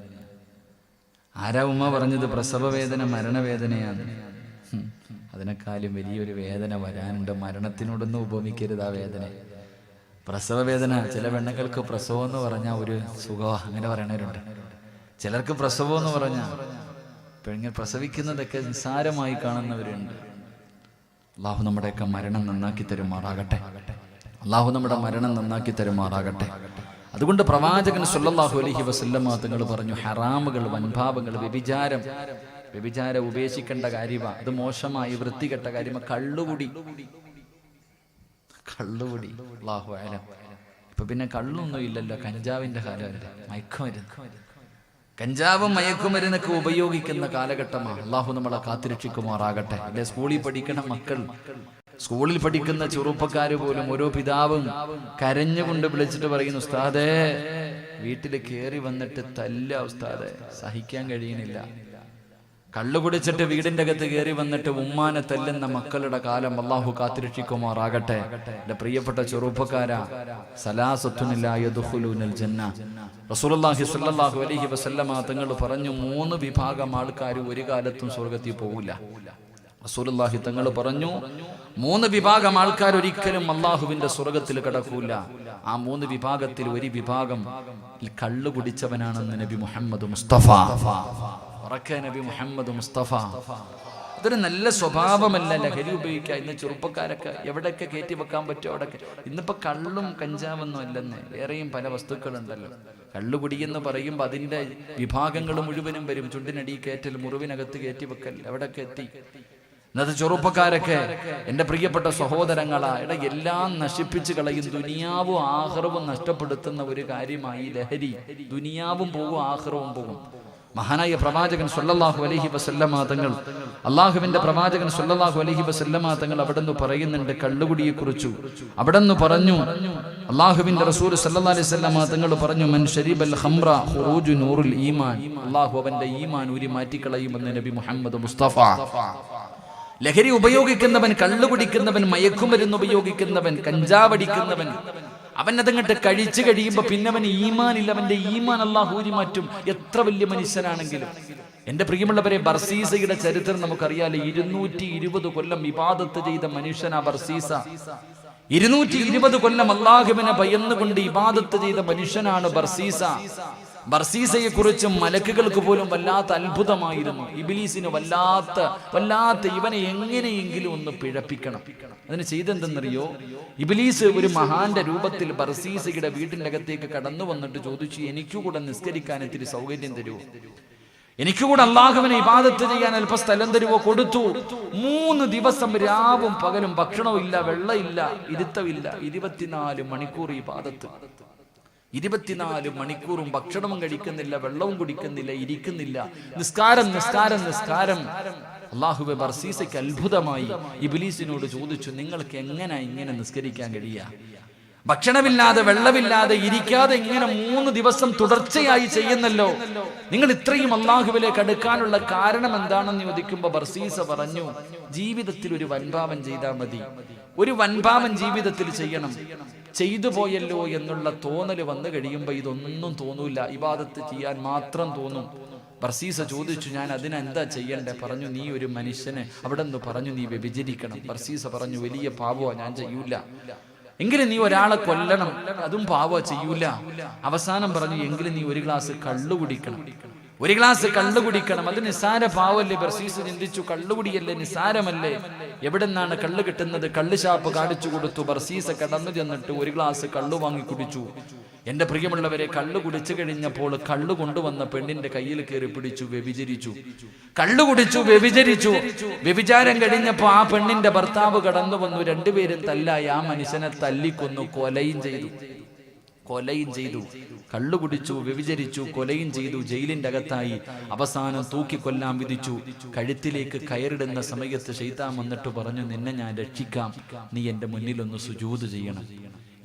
ആരാ ഉമ്മ പറഞ്ഞത് പ്രസവ വേദന മരണവേദനയാണ്? അതിനേക്കാളും വലിയൊരു വേദന വരാനുണ്ട്. മരണത്തിനോടൊന്നും ഉപമിക്കരുത് ആ വേദന. പ്രസവ വേദന, ചില പെണ്ണുങ്ങൾക്ക് പ്രസവം എന്ന് പറഞ്ഞാൽ ഒരു സുഖമാണ്, അങ്ങനെ പറയണവരുണ്ട്. ചിലർക്ക് പ്രസവം എന്ന് പറഞ്ഞാൽ പെണ്ണുങ്ങൾ പ്രസവിക്കുന്നതൊക്കെ നിസ്സാരമായി കാണുന്നവരുണ്ട്. അള്ളാഹു നമ്മുടെയൊക്കെ മരണം നന്നാക്കി തരുമാറാകട്ടെ, അള്ളാഹു നമ്മുടെ മരണം നന്നാക്കി തരുമാറാകട്ടെ. അതുകൊണ്ട് പ്രവാചകൻ സല്ലല്ലാഹു അലൈഹി വസല്ലമ തങ്ങൾ പറഞ്ഞു, ഹറാമുകൾ, വൻപാപങ്ങൾ, വ്യഭിചാരം ഉപേക്ഷിക്കേണ്ട കാര്യമാണ്. അത് മോശമായി വൃത്തികെട്ട കാര്യമാണ്. കള്ളുകുടി, അല്ലാഹു അലം. ഇപ്പൊ പിന്നെ കള്ളൊന്നും ഇല്ലല്ലോ, കഞ്ചാവിന്റെ കാലമല്ലേ, മയക്കുമരുന്ന്. കഞ്ചാവും മയക്കുമരുന്നൊക്കെ ഉപയോഗിക്കുന്ന കാലഘട്ടമാണ്. അള്ളാഹു നമ്മളെ കാത്തിരക്ഷിക്കുമാറാകട്ടെ. അല്ലെ, സ്കൂളിൽ പഠിക്കണ മക്കൾ, സ്കൂളിൽ പഠിക്കുന്ന ചെറുപ്പക്കാര് പോലും ഓരോ പിതാവും കരഞ്ഞുകൊണ്ട് വിളിച്ചിട്ട് പറയുന്നു, ഉസ്താദേ വീട്ടിൽ കയറി വന്നിട്ട് തല്ല ഉസ്താദേ, സഹിക്കാൻ കഴിയുന്നില്ല. കള്ളു കുടിച്ചിട്ട് വീടിന്റെ അകത്ത് കയറി വന്നിട്ട് ഉമ്മാനെ തല്ലുന്ന മക്കളുടെ കാലം അള്ളാഹു കാത്തിരക്ഷിക്കുമാറാകട്ടെ. എന്റെ പ്രിയപ്പെട്ട ചെറുപ്പക്കാരാ, സലാസത്തുനില്ല യദ്ഖുലൂനൽ ജന്ന. റസൂലുള്ളാഹി സ്വല്ലല്ലാഹു അലൈഹി വസല്ലമ തങ്ങൾ പറഞ്ഞു, 3 വിഭാഗം ആൾക്കാർ ഒരു കാലത്തും സ്വർഗ്ഗത്തിൽ പോകില്ല. റസൂലുള്ളാഹി തങ്ങൾ പറഞ്ഞു, 3 വിഭാഗം ആൾക്കാർ ഒരിക്കലും അള്ളാഹുവിന്റെ സ്വർഗ്ഗത്തിൽ കടക്കൂല. ആ 3 വിഭാഗത്തിൽ ഒരു വിഭാഗം കള്ളു കുടിച്ചവനാണെന്ന് നബി മുഹമ്മദ് മുസ്തഫ. നബി മുഹമ്മദ് മുസ്തഫ അതൊരു നല്ല സ്വഭാവമല്ല ലഹരി ഉപയോഗിക്കുക. ഇന്ന് ചെറുപ്പക്കാരൊക്കെ എവിടെയൊക്കെ കയറ്റി വെക്കാൻ പറ്റുമോ അവിടെയൊക്കെ. ഇന്നിപ്പോ കള്ളും കഞ്ചാവൊന്നും അല്ലെന്ന്, വേറെയും പല വസ്തുക്കളുണ്ടല്ലോ. കള്ളുകുടിയെന്ന് പറയുമ്പോൾ അതിന്റെ വിഭാഗങ്ങൾ മുഴുവനും വരും. ചുണ്ടിനടി കയറ്റൽ, മുറിവിനകത്ത് കയറ്റി വെക്കൽ, എവിടെയൊക്കെ എത്തി. ഇന്നത്തെ ചെറുപ്പക്കാരൊക്കെ എൻ്റെ പ്രിയപ്പെട്ട സഹോദരങ്ങളാ, എല്ലാം നശിപ്പിച്ച് കളയും. ദുനിയാവും ആഖിറവും നഷ്ടപ്പെടുത്തുന്ന ഒരു കാര്യമായി ലഹരി. ദുനിയാവും പോകും, ആഖിറവും പോകും. മഹാനായ പ്രവാചകൻ സ്വല്ലല്ലാഹു അലൈഹി വസല്ലമ തങ്ങൾ, അള്ളാഹുവിന്റെ പ്രവാചകൻ സ്വല്ലല്ലാഹു അലൈഹി വസല്ലമ തങ്ങൾ അവിടെന്ന് പറയുന്നുണ്ട് കള്ളുകുടിയെ കുറിച്ചു. അവിടെന്ന് പറഞ്ഞു, അള്ളാഹുവിന്റെ റസൂൽ സ്വല്ലല്ലാഹു അലൈഹി വസല്ലമ തങ്ങൾ പറഞ്ഞു, മൻ ശരിബൽ ഖംറ ഖുറൂജു നൂറുൽ ഈമാൻ. അള്ളാഹു അവന്റെ ഈമാൻ ഊരി മാറ്റിക്കളയുമെന്ന് നബി മുഹമ്മദ് മുസ്തഫ. ലഹരി ഉപയോഗിക്കുന്നവൻ, കള്ളുകുടിക്കുന്നവൻ, മയക്കുമരുന്ന് ഉപയോഗിക്കുന്നവൻ, കഞ്ചാവടിക്കുന്നവൻ, അവൻ അതങ്ങട്ട് കഴിച്ചു കഴിയുമ്പോൾ പിന്നെ അവന് ഈമാനില്ല. അവന്റെ ഈമാൻ അല്ലാഹു ഊരി മാറ്റും, എത്ര വലിയ മനുഷ്യനാണെങ്കിലും. എന്റെ പ്രിയമുള്ളവരെ, ബർസീസയുടെ ചരിത്രം നമുക്കറിയാലോ. 220 കൊല്ലം ഇബാദത്ത് ചെയ്ത മനുഷ്യനാ ബർസീസ. 220 കൊല്ലം അല്ലാഹുവിനെ ഭയന്നുകൊണ്ട് ഇബാദത്ത് ചെയ്ത മനുഷ്യനാണ് ബർസീസ. ബർസീസയെ കുറിച്ച് മലക്കുകൾക്ക് പോലും വല്ലാത്ത അത്ഭുതമായിരുന്നു. ഇബ്ലീസിന് വല്ലാത്ത ഇവനെ എങ്ങനെയെങ്കിലും ഒന്ന് പിഴപ്പിക്കണം. അതിന് ചെയ്തെന്തെന്നറിയോ? ഇബ്ലീസ് ഒരു മഹാന്റെ രൂപത്തിൽ ബർസീസയുടെ വീട്ടിന്റെ അകത്തേക്ക് കടന്നു വന്നിട്ട് ചോദിച്ചു, എനിക്കുകൂടെ നിസ്കരിക്കാൻ ഇത്തിരി സൗകര്യം തരുമോ? എനിക്കുകൂടെ അല്ലാഹുവിനെ ഇബാദത്ത് ചെയ്യാൻ അല്പ സ്ഥലം തരുമോ? കൊടുത്തു. 3 ദിവസം രാവും പകലും ഭക്ഷണവും ഇല്ല, വെള്ളമില്ല, ഇരുത്തമില്ല. 24 മണിക്കൂർ ഇബാദത്ത്. 24 മണിക്കൂറും ഭക്ഷണവും കഴിക്കുന്നില്ല, വെള്ളവും കുടിക്കുന്നില്ല, ഇരിക്കുന്നില്ല. നിസ്കാരം. അല്ലാഹുവേ, ബർസീസയ്ക്ക് അത്ഭുതമായി. ഇബ്ലീസിനോട് ചോദിച്ചു, നിങ്ങൾക്ക് എങ്ങനെ ഇങ്ങനെ നിസ്കരിക്കാൻ കഴിയുക? ഭക്ഷണമില്ലാതെ, വെള്ളമില്ലാതെ, ഇരിക്കാതെ ഇങ്ങനെ 3 ദിവസം തുടർച്ചയായി ചെയ്യുന്നല്ലോ. നിങ്ങൾ ഇത്രയും അല്ലാഹുവിലേക്ക് അടുക്കാനുള്ള കാരണം എന്താണെന്ന് ചോദിക്കുമ്പോൾ ബർസീസ പറഞ്ഞു, ജീവിതത്തിൽ ഒരു വൻപാപം ചെയ്താൽ മതി. ഒരു വൻപാപം ജീവിതത്തിൽ ചെയ്യണം. ചെയ്തു പോയല്ലോ എന്നുള്ള തോന്നൽ വന്നു കഴിയുമ്പോൾ ഇതൊന്നും തോന്നൂല, ഇബാദത്ത് ചെയ്യാൻ മാത്രം തോന്നും. ബർസീസ ചോദിച്ചു, ഞാൻ അതിനെന്താ ചെയ്യണ്ടേ? പറഞ്ഞു, നീ ഒരു മനുഷ്യനെ അവിടെ നിന്ന് പറഞ്ഞു നീ വ്യഭിചരിക്കണം. ബർസീസ പറഞ്ഞു, വലിയ പാപമാ, ഞാൻ ചെയ്യൂല. എങ്കിലും നീ ഒരാളെ കൊല്ലണം, അതും പാപമാ, ചെയ്യൂല. അവസാനം പറഞ്ഞു, എങ്കിലും നീ ഒരു ഗ്ലാസ് കള്ളു കുടിക്കണം. ഒരു ഗ്ലാസ് കള്ളു കുടിക്കണം. അത് നിസ്സാര പാവല്ലേ? ബർസീസ് ചിന്തിച്ചു, കള്ളുകുടിയല്ലേ, നിസ്സാരമല്ലേ? എവിടെ നിന്നാണ് കള്ള് കിട്ടുന്നത്? കള്ള് ഷാപ്പ് കാണിച്ചു കൊടുത്തു. ബർസീസ കടന്നു ചെന്നിട്ട് ഒരു ഗ്ലാസ് കള്ളു വാങ്ങി കുടിച്ചു. എന്റെ പ്രിയമുള്ളവരെ, കള്ളു കുടിച്ചു കഴിഞ്ഞപ്പോൾ കള്ളു കൊണ്ടുവന്ന പെണ്ണിന്റെ കയ്യിൽ കയറി പിടിച്ചു, വ്യഭിചരിച്ചു. കള്ളു കുടിച്ചു, വ്യഭിചരിച്ചു. വ്യഭിചാരം കഴിഞ്ഞപ്പോ ആ പെണ്ണിന്റെ ഭർത്താവ് കടന്നു വന്നു. രണ്ടുപേരും തല്ലായി. ആ മനുഷ്യനെ തല്ലിക്കൊന്നു, കൊലയും ചെയ്തു. കള്ളു കുടിച്ചു, വ്യഭിചരിച്ചു, കൊലയും ചെയ്തു. ജയിലിന്റെ അകത്തായി. അവസാനം തൂക്കിക്കൊല്ലാൻ വിധിച്ചു. കഴുത്തിലേക്ക് കയറിടുന്ന സമയത്ത് ശൈത്താൻ വന്നിട്ട് പറഞ്ഞു, നിന്നെ ഞാൻ രക്ഷിക്കാം, നീ എന്റെ മുന്നിലൊന്ന് സുജൂദ് ചെയ്യണം.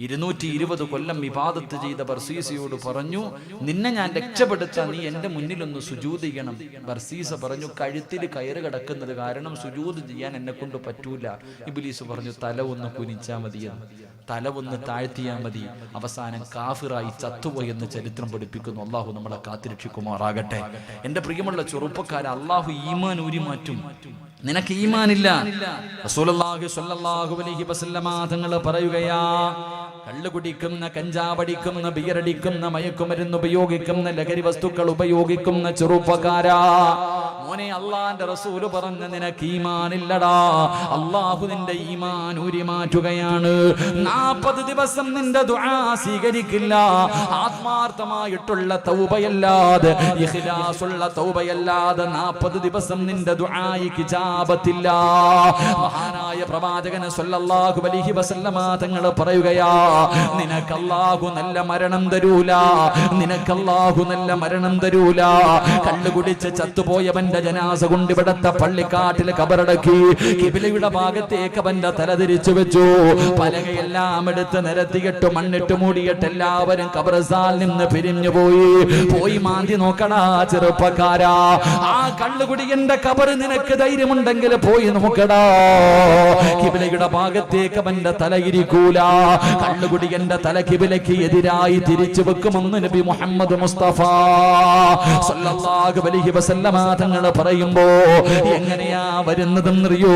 220 കൊല്ലം ഇബാദത്ത് ചെയ്ത ബർസീസയോട് പറഞ്ഞു, നിന്നെ ഞാൻ രക്ഷപ്പെടുത്താൻ നീ എന്റെ മുന്നിലൊന്ന് സുജൂദ് ചെയ്യണം. ബർസീസ പറഞ്ഞു, കഴുത്തിൽ കയറ് കിടക്കുന്നത് കാരണം സുജൂദ് ചെയ്യാൻ എന്നെ കൊണ്ട് പറ്റൂല. ഇബ്ലീസ് പറഞ്ഞു, തല ഒന്ന് കുനിച്ചാ മതിയെന്ന്. തല ഒന്ന് താഴ്ത്തിയാൽ മതി. അവസാനം കാഫിറായി ചത്തുപോയെന്ന് ചരിത്രം പഠിപ്പിക്കുന്നു. അള്ളാഹു നമ്മളെ കാത്തിരക്ഷിക്കുമാറാകട്ടെ. എന്റെ പ്രിയമുള്ള ചെറുപ്പക്കാരെ, അള്ളാഹു ഈമാൻ ഊരി മാറ്റും. നിനക്ക് ഈമാനില്ല. റസൂലുള്ളാഹി സ്വല്ലല്ലാഹു അലൈഹി വസല്ലമ തങ്ങൾ പറയുകയാ, കള്ളു കുടിക്കുന്ന, കഞ്ചാവടിക്കുന്ന, ബിയറടിക്കുന്ന, മയക്കുമരുന്ന് ഉപയോഗിക്കുന്ന, ലഹരി വസ്തുക്കൾ ഉപയോഗിക്കുന്ന ചെറുപ്പക്കാരാ, മോനെ, അള്ളാന്റെ റസൂല് പറഞ്ഞ നിനക്ക് ഈമാനില്ലടാ. അള്ളാഹു നിന്റെ ഈമാൻ ഊരി മാറ്റുകയാണ്. 40 ദിവസം നിന്റെ ദുആ സ്വീകരിക്കില്ല. ആത്മാർത്ഥമായിട്ടുള്ള തൗബയല്ലാതെ, ഇഖ്ലാസുള്ള തൗബയല്ലാതെ 40 ദിവസം നിന്റെ ദുആയിക്ക് ഇജാബത്തില്ല. മഹാനായ പ്രവാചകൻ സ്വല്ലല്ലാഹു അലൈഹി വസല്ലമ തങ്ങൾ പറയുകയാ, നിനക്ക് അല്ലാഹു നല്ല മരണം തരൂല. കള്ളു കുടിച്ച് ചത്തുപോയവന്റെ ജനാസ കൊണ്ട് ഇവിടത്തെ പള്ളിക്കാട്ടിൽ കബറടക്കി. കിബിലയുടെ ഭാഗത്തേക്ക് അവന്റെ തല തിരിച്ചു വെച്ചു. പലകയെല്ലാം എടുത്ത് നിരത്തിയിട്ട് മണ്ണിട്ട് മൂടിയിട്ട് എല്ലാവരും കബറസ്ഥാനിൽ നിന്ന് പിരിഞ്ഞു പോയി. മാന്തി നോക്കടാ ചെറുപ്പക്കാരാ, ആ കള്ളുകുടിയന്റെ കബർ നിനക്ക് ധൈര്യമുണ്ടെങ്കിൽ പോയി നോക്കടാ. കിബിലയുടെ ഭാഗത്തേക്ക് അവന്റെ തല ഇരിക്കൂല. കള്ളുകുടിയന്റെ തല കിബിലയ്ക്ക് എതിരായി തിരിച്ചു വെക്കുമെന്ന് നബി മുഹമ്മദ് മുസ്തഫ സ്വല്ലല്ലാഹു അലൈഹി വസല്ലമ തങ്ങൾ പറയുമ്പോ എങ്ങനെയാ വരുന്നതെന്നറിയോ?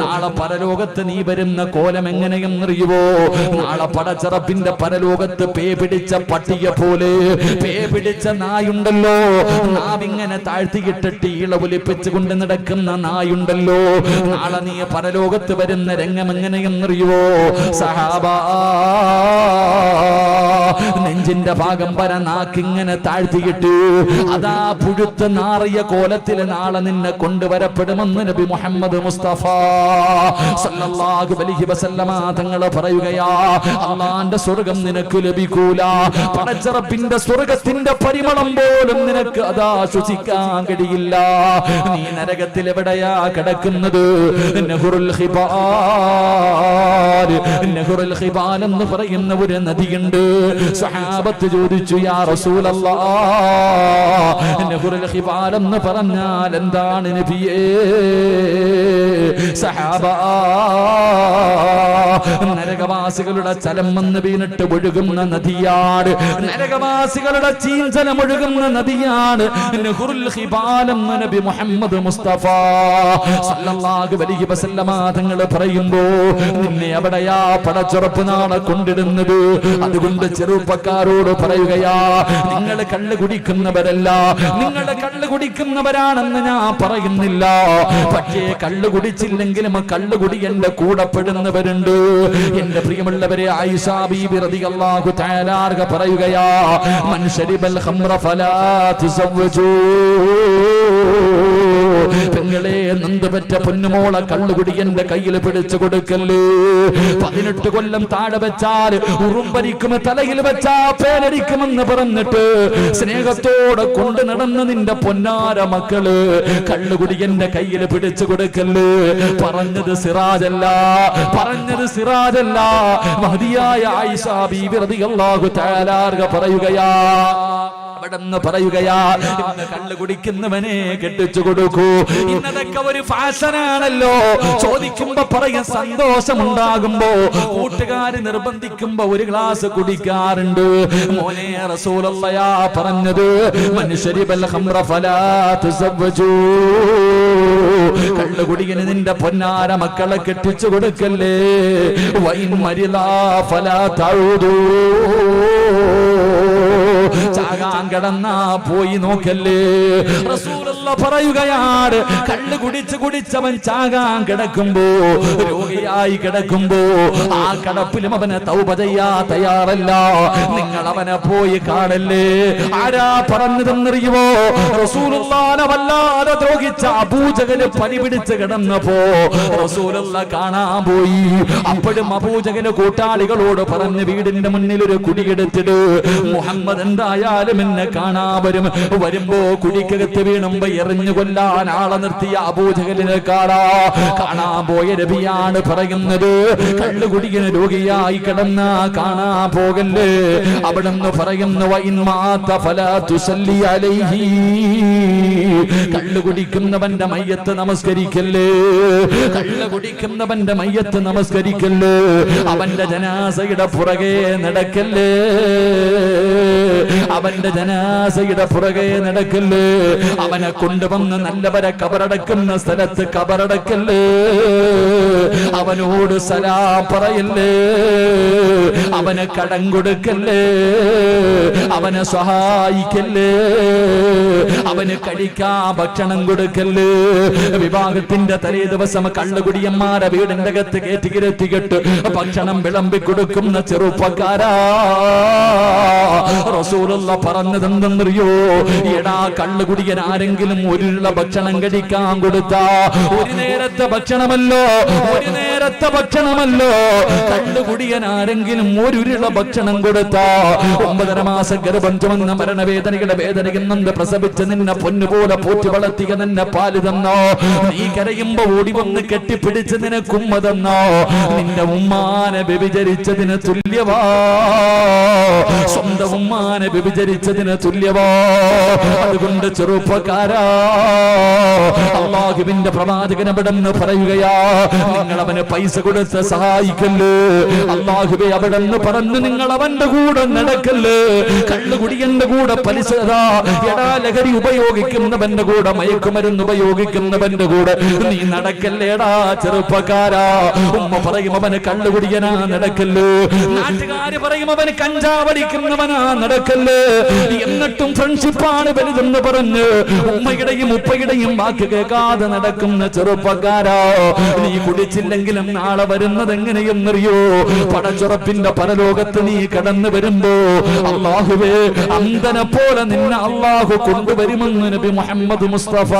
നാളെ പരലോകത്ത് നീ വരുന്ന കോലം എങ്ങനെയെന്നറിയുവോ? നാളെ പടച്ചറപ്പിന്റെ പരലോകത്ത് പേ പിടിച്ച പട്ടിക പോലെ, പേ പിടിച്ച നായുണ്ടല്ലോ, നാവിങ്ങനെ താഴ്ത്തിയിട്ടിട്ട് ഇളവുലിപ്പിച്ചു കൊണ്ട് നടക്കുന്ന നായുണ്ടല്ലോ. നാളെ നീ പരലോകത്ത് വരുന്ന രംഗം എങ്ങനെയെന്നറിയുവോ? സഹാബാ, നെഞ്ചിന്റെ ഭാഗം വര നാക്കിങ്ങനെ താഴ്ത്തിയിട്ട് അതാ പുഴുത്ത നാറിയ കോലത്തില് നാളെ നിന്നെ കൊണ്ടുവരപ്പെടുമെന്ന് നബി മുഹമ്മദ് മുസ്തഫ സല്ലല്ലാഹു അലൈഹി വസല്ലമ തങ്ങൾ പറയുകയാ. അല്ലാഹുവിന്റെ സ്വർഗ്ഗം നിനക്ക് ലഭിക്കൂല, പടച്ചറപ്പിന്റെ സ്വർഗ്ഗത്തിന്റെ പരിമളം പോലും നിനക്ക് അതാ ശ്വസിക്കാൻ കഴിയില്ല. നീ നരകത്തിൽ എവിടെയാ കിടക്കുന്നത്? നഹറുൽ ഖിബാൽ, നഹറുൽ ഖിബാൽ എന്ന് പറയുന്ന ഒരു നദിയുണ്ട്. സഹാബത്ത് ചോദിച്ചു, യാ റസൂലല്ലാഹ്, നഹറുൽ ഖിബാൽ എന്ന് പറഞ്ഞാൽ എന്താണ് നബിയേ? സഹാബാ, നരകവാസികളുടെ ചലം വന്ന് വീണിട്ട് ഒഴുകുന്ന നദിയാണ്, നരകവാസികളുടെ ചീഞ്ചലം ഒഴുകുന്ന നദിയാണ് നഹറുൽ ഖിബാൽ എന്ന് നബി മുഹമ്മദ് മുസ്തഫ സല്ലല്ലാഹു അലൈഹി വസല്ലമ തങ്ങൾ പറയുമ്പോ നിന്നെ എവിടെയാ പടച്ചുറപ്പ് നാളെ കൊണ്ടിടുന്നത്? അതുകൊണ്ട് ചെറുപ്പക്കാരോട് പറയുകയാ, നിങ്ങൾ കള്ള് കുടിക്കുന്നവരല്ല, നിങ്ങൾ കള്ള് കുടിക്കുന്നവരാണെന്ന് ഞാൻ പറയുന്നില്ല. പക്ഷേ കള്ള് കുടിച്ചില്ലെങ്കിലും കള്ള് കുടി എന്റെ കൂടപ്പെടുന്നവരുണ്ട്. എന്റെ പ്രിയമുള്ളവരെ, ആയിഷ ബീബി റളിയല്ലാഹു തആല അൻഹ പറയുകയാ, മൻ ശരിബൽ ഖംറ ഫലാ തുസവ്വജൂ. പെങ്ങളെ, നന്ദപറ്റ പൊന്നുമോളെ കള്ളുകുടി എന്റെ കയ്യിൽ പിടിച്ചു കൊടുക്കല്ലേ. 18 കൊല്ലം താഴെ വെച്ചാൽ ഉറുമ്പരിക്കും, തലയിൽ വെച്ചാ പേനരിക്കുമെന്ന് പറഞ്ഞിട്ട് സ്നേഹത്തോടെ കൊണ്ട് നടന്ന നിന്റെ പൊന്നാര മക്കള് കള്ളുകുടി എന്റെ കയ്യിൽ പിടിച്ചു കൊടുക്കല്ലേ. പറഞ്ഞത് സിറാജല്ല, പറഞ്ഞത് സിറാജല്ല, മഹദിയായ ആയിഷ ബീബി റളിയല്ലാഹു തആല അൻഹ പറയുകയാ, അവിടെന്ന് പറയുകയാ, ഇന്ന് കള്ളു കുടിക്കുന്നവനെ കെട്ടിച്ചു കൊടുക്കൂ. ഇന്നതൊക്കെ ഒരു ഫാഷനാണല്ലോ. ചോദിക്കുമ്പോ പറയാൻ സന്തോഷമുണ്ടാകുമ്പോ, കൂട്ടുകാര് നിർബന്ധിക്കുമ്പോ ഒരു ഗ്ലാസ് കുടിക്കാറുണ്ട്. മോനെ, റസൂലുള്ളാഹിയാ പറഞ്ഞത്, മൻ ശരിബൽ ഖംറ ഫലാ തുസവ്വജൂ. കള്ളു കുടിയന് നിന്റെ പൊന്നാര മക്കളെ കെട്ടിച്ചു കൊടുക്കല്ലേ. വഇൻ മരിലാ ഫലാ തഊദൂ. ചാകാൻ കിടന്നാ പോയി നോക്കല്ലേ. റസൂലുള്ളാഹി പറയുകയാണ്, കള്ള് കുടിച്ചവൻ ചാകാൻ കിടക്കുമ്പോ, രോഗിയായി കിടക്കുമ്പോ, ആ കിടപ്പിലും അവനെ തൗബ ചെയ്യാ തയ്യാറല്ല. നിങ്ങൾ അവനെ പോയി കാണല്ലേ. ആരാ പറഞ്ഞതെന്നറിയുമോ? റസൂലുള്ളാഹിനെ വല്ലാതെ ദ്രോഹിച്ച അബൂജഹല് പനി പിടിച്ച് കിടന്നപ്പോ റസൂലുള്ളാഹി കാണാൻ പോയി. അപ്പോഴും അബൂജഹല് കൂട്ടാളികളോട് പറഞ്ഞ്, വീടിന്റെ മുന്നിൽ ഒരു കുടിയെടുത്തിട്ട് മുഹമ്മദ് എന്തായാലും എന്നെ കാണാൻ വരും. വരുമ്പോ കുടിക്കകത്ത് വീണുമ്പോ എറിഞ്ഞു കൊല്ലാൻ ആളെ നിർത്തിയ അബൂജഹലിനെ കാണാൻ പോയ നബിയാണ് പറയുന്നത്, കള്ളുകുടിയന് രോഗിയായി കിടന്ന കാണാൻ പോകല്ലേ. അവിടെന്ന് പറയുന്നു, വഇൻ മാത ഫലാ തുസല്ലി അലൈഹി. കള്ളു കുടിക്കുന്നവന്റെ മയ്യത്ത് നമസ്കരിക്കല്ലേ, കള്ളു കുടിക്കുന്നവന്റെ മയ്യത്ത് നമസ്കരിക്കല്ലേ. അവന്റെ ജനാസയുടെ പുറകെ നടക്കല്ലേ, അവന്റെ ജനാസയുടെ പുറകെ നടക്കല്ലേ. അവനെ കൊണ്ടുവന്ന് നല്ലവരെ കബറടക്കുന്ന സ്ഥലത്ത് കബറടക്കല്ലേ. അവനോട് സലാം പറയല്ലേ, അവന് കടം കൊടുക്കല്ലേ, അവനെ സഹായിക്കല്ലേ, അവന് കഴിക്കാൻ ഭക്ഷണം കൊടുക്കല്ലേ. വിവാഹത്തിന്റെ തലേ ദിവസം കള്ളുകുടിയന്മാരെ വീടിന്റെ അകത്ത് കയറ്റിക്കിരത്തിക്കിട്ട് ഭക്ഷണം വിളമ്പി കൊടുക്കുന്ന ചെറുപ്പക്കാരാ, റസൂലുള്ളാഹി പറഞ്ഞതെന്തെന്നറിയോ? എടാ, കള്ളുകുടിയൻ ആരെങ്കിലും ഒരുള്ള ഭക്ഷണം കഴിക്കാൻ കൊടുത്താ, ഒരു നേരത്തെ ഭക്ഷണമല്ലോ, ഒരു നേരത്തെ ഭക്ഷണമല്ലോ, കള്ളുകുടിയൻ ആരെങ്കിലും ഒരുള്ള ഭക്ഷണം കൊടുത്താ, 9.5 മാസം ഗർഭം ചുമന്ന മരണവേദനയുടെ വേദനയിൽ നിന്ന് പ്രസവിച്ച് നിന്നെ പൊന്നുപോലെ പോറ്റി വളർത്തിയ നിന്നെ പാല് തന്നോ, നീ കരയുമ്പോ ഓടി വന്ന് കെട്ടിപ്പിടിച്ച് നിനക്ക് ഉമ്മ തന്നോ, നിന്റെ ഉമ്മാനെ വ്യഭിചരിച്ചതിന് തുല്യവാ, സ്വന്തം ഉമ്മാനെ വ്യഭിചരിച്ചതിന് തുല്യവാ. അതുകൊണ്ട് ചെറുപ്പക്കാരാ, അല്ലാഹുവിന്റെ പ്രവാചകൻ അവിടെന്ന് പറയുകയാ, നിങ്ങൾ അവന് പൈസ കൊടുത്ത് സഹായിക്കല്ലേ. അല്ലാഹുവേ അവിടെന്ന് പറഞ്ഞു, നിങ്ങൾ അവന്റെ കൂടെ നടക്കല്ലേ. കള്ളുകുടിയന്റെ കൂടെ പലിശ, എടാ ലഹരി ഉപയോഗിക്കുന്നവന്റെ കൂടെ, മയക്കുമരുന്ന് ഉപയോഗിക്കുന്നവന്റെ കൂടെ നീ നടക്കല്ലേടാ ചെറുപ്പക്കാരാ. ഉമ്മ പറയും അവന് കള്ളുകുടിയനാ, നടക്കല്ലേ. നാട്ടുകാര് പറയും അവന് കഞ്ചാവടിക്കുന്നവനാ, നടക്കല്ലേ. എന്നിട്ടും ഫ്രണ്ട്ഷിപ്പാണ് വലുതെന്ന് പറഞ്ഞ് ഉമ്മയുടെയും ഉപ്പയുടെയും വാക്ക് കേൾക്കാതെ നടക്കുന്ന ചെറുപ്പക്കാരാ, നീ കുടിച്ചില്ലെങ്കിലും നാളെ വരുന്നത് എങ്ങനെയെന്നറിയോ? പടച്ചുറപ്പിന്റെ പരലോകത്ത് നീ കടന്നു വരുമ്പോ അല്ലാഹുവേ അന്ധനെ പോലെ നിന്നെ അല്ലാഹു കൊണ്ടുവരുമെന്ന് നബി മുഹമ്മദ് മുസ്തഫ.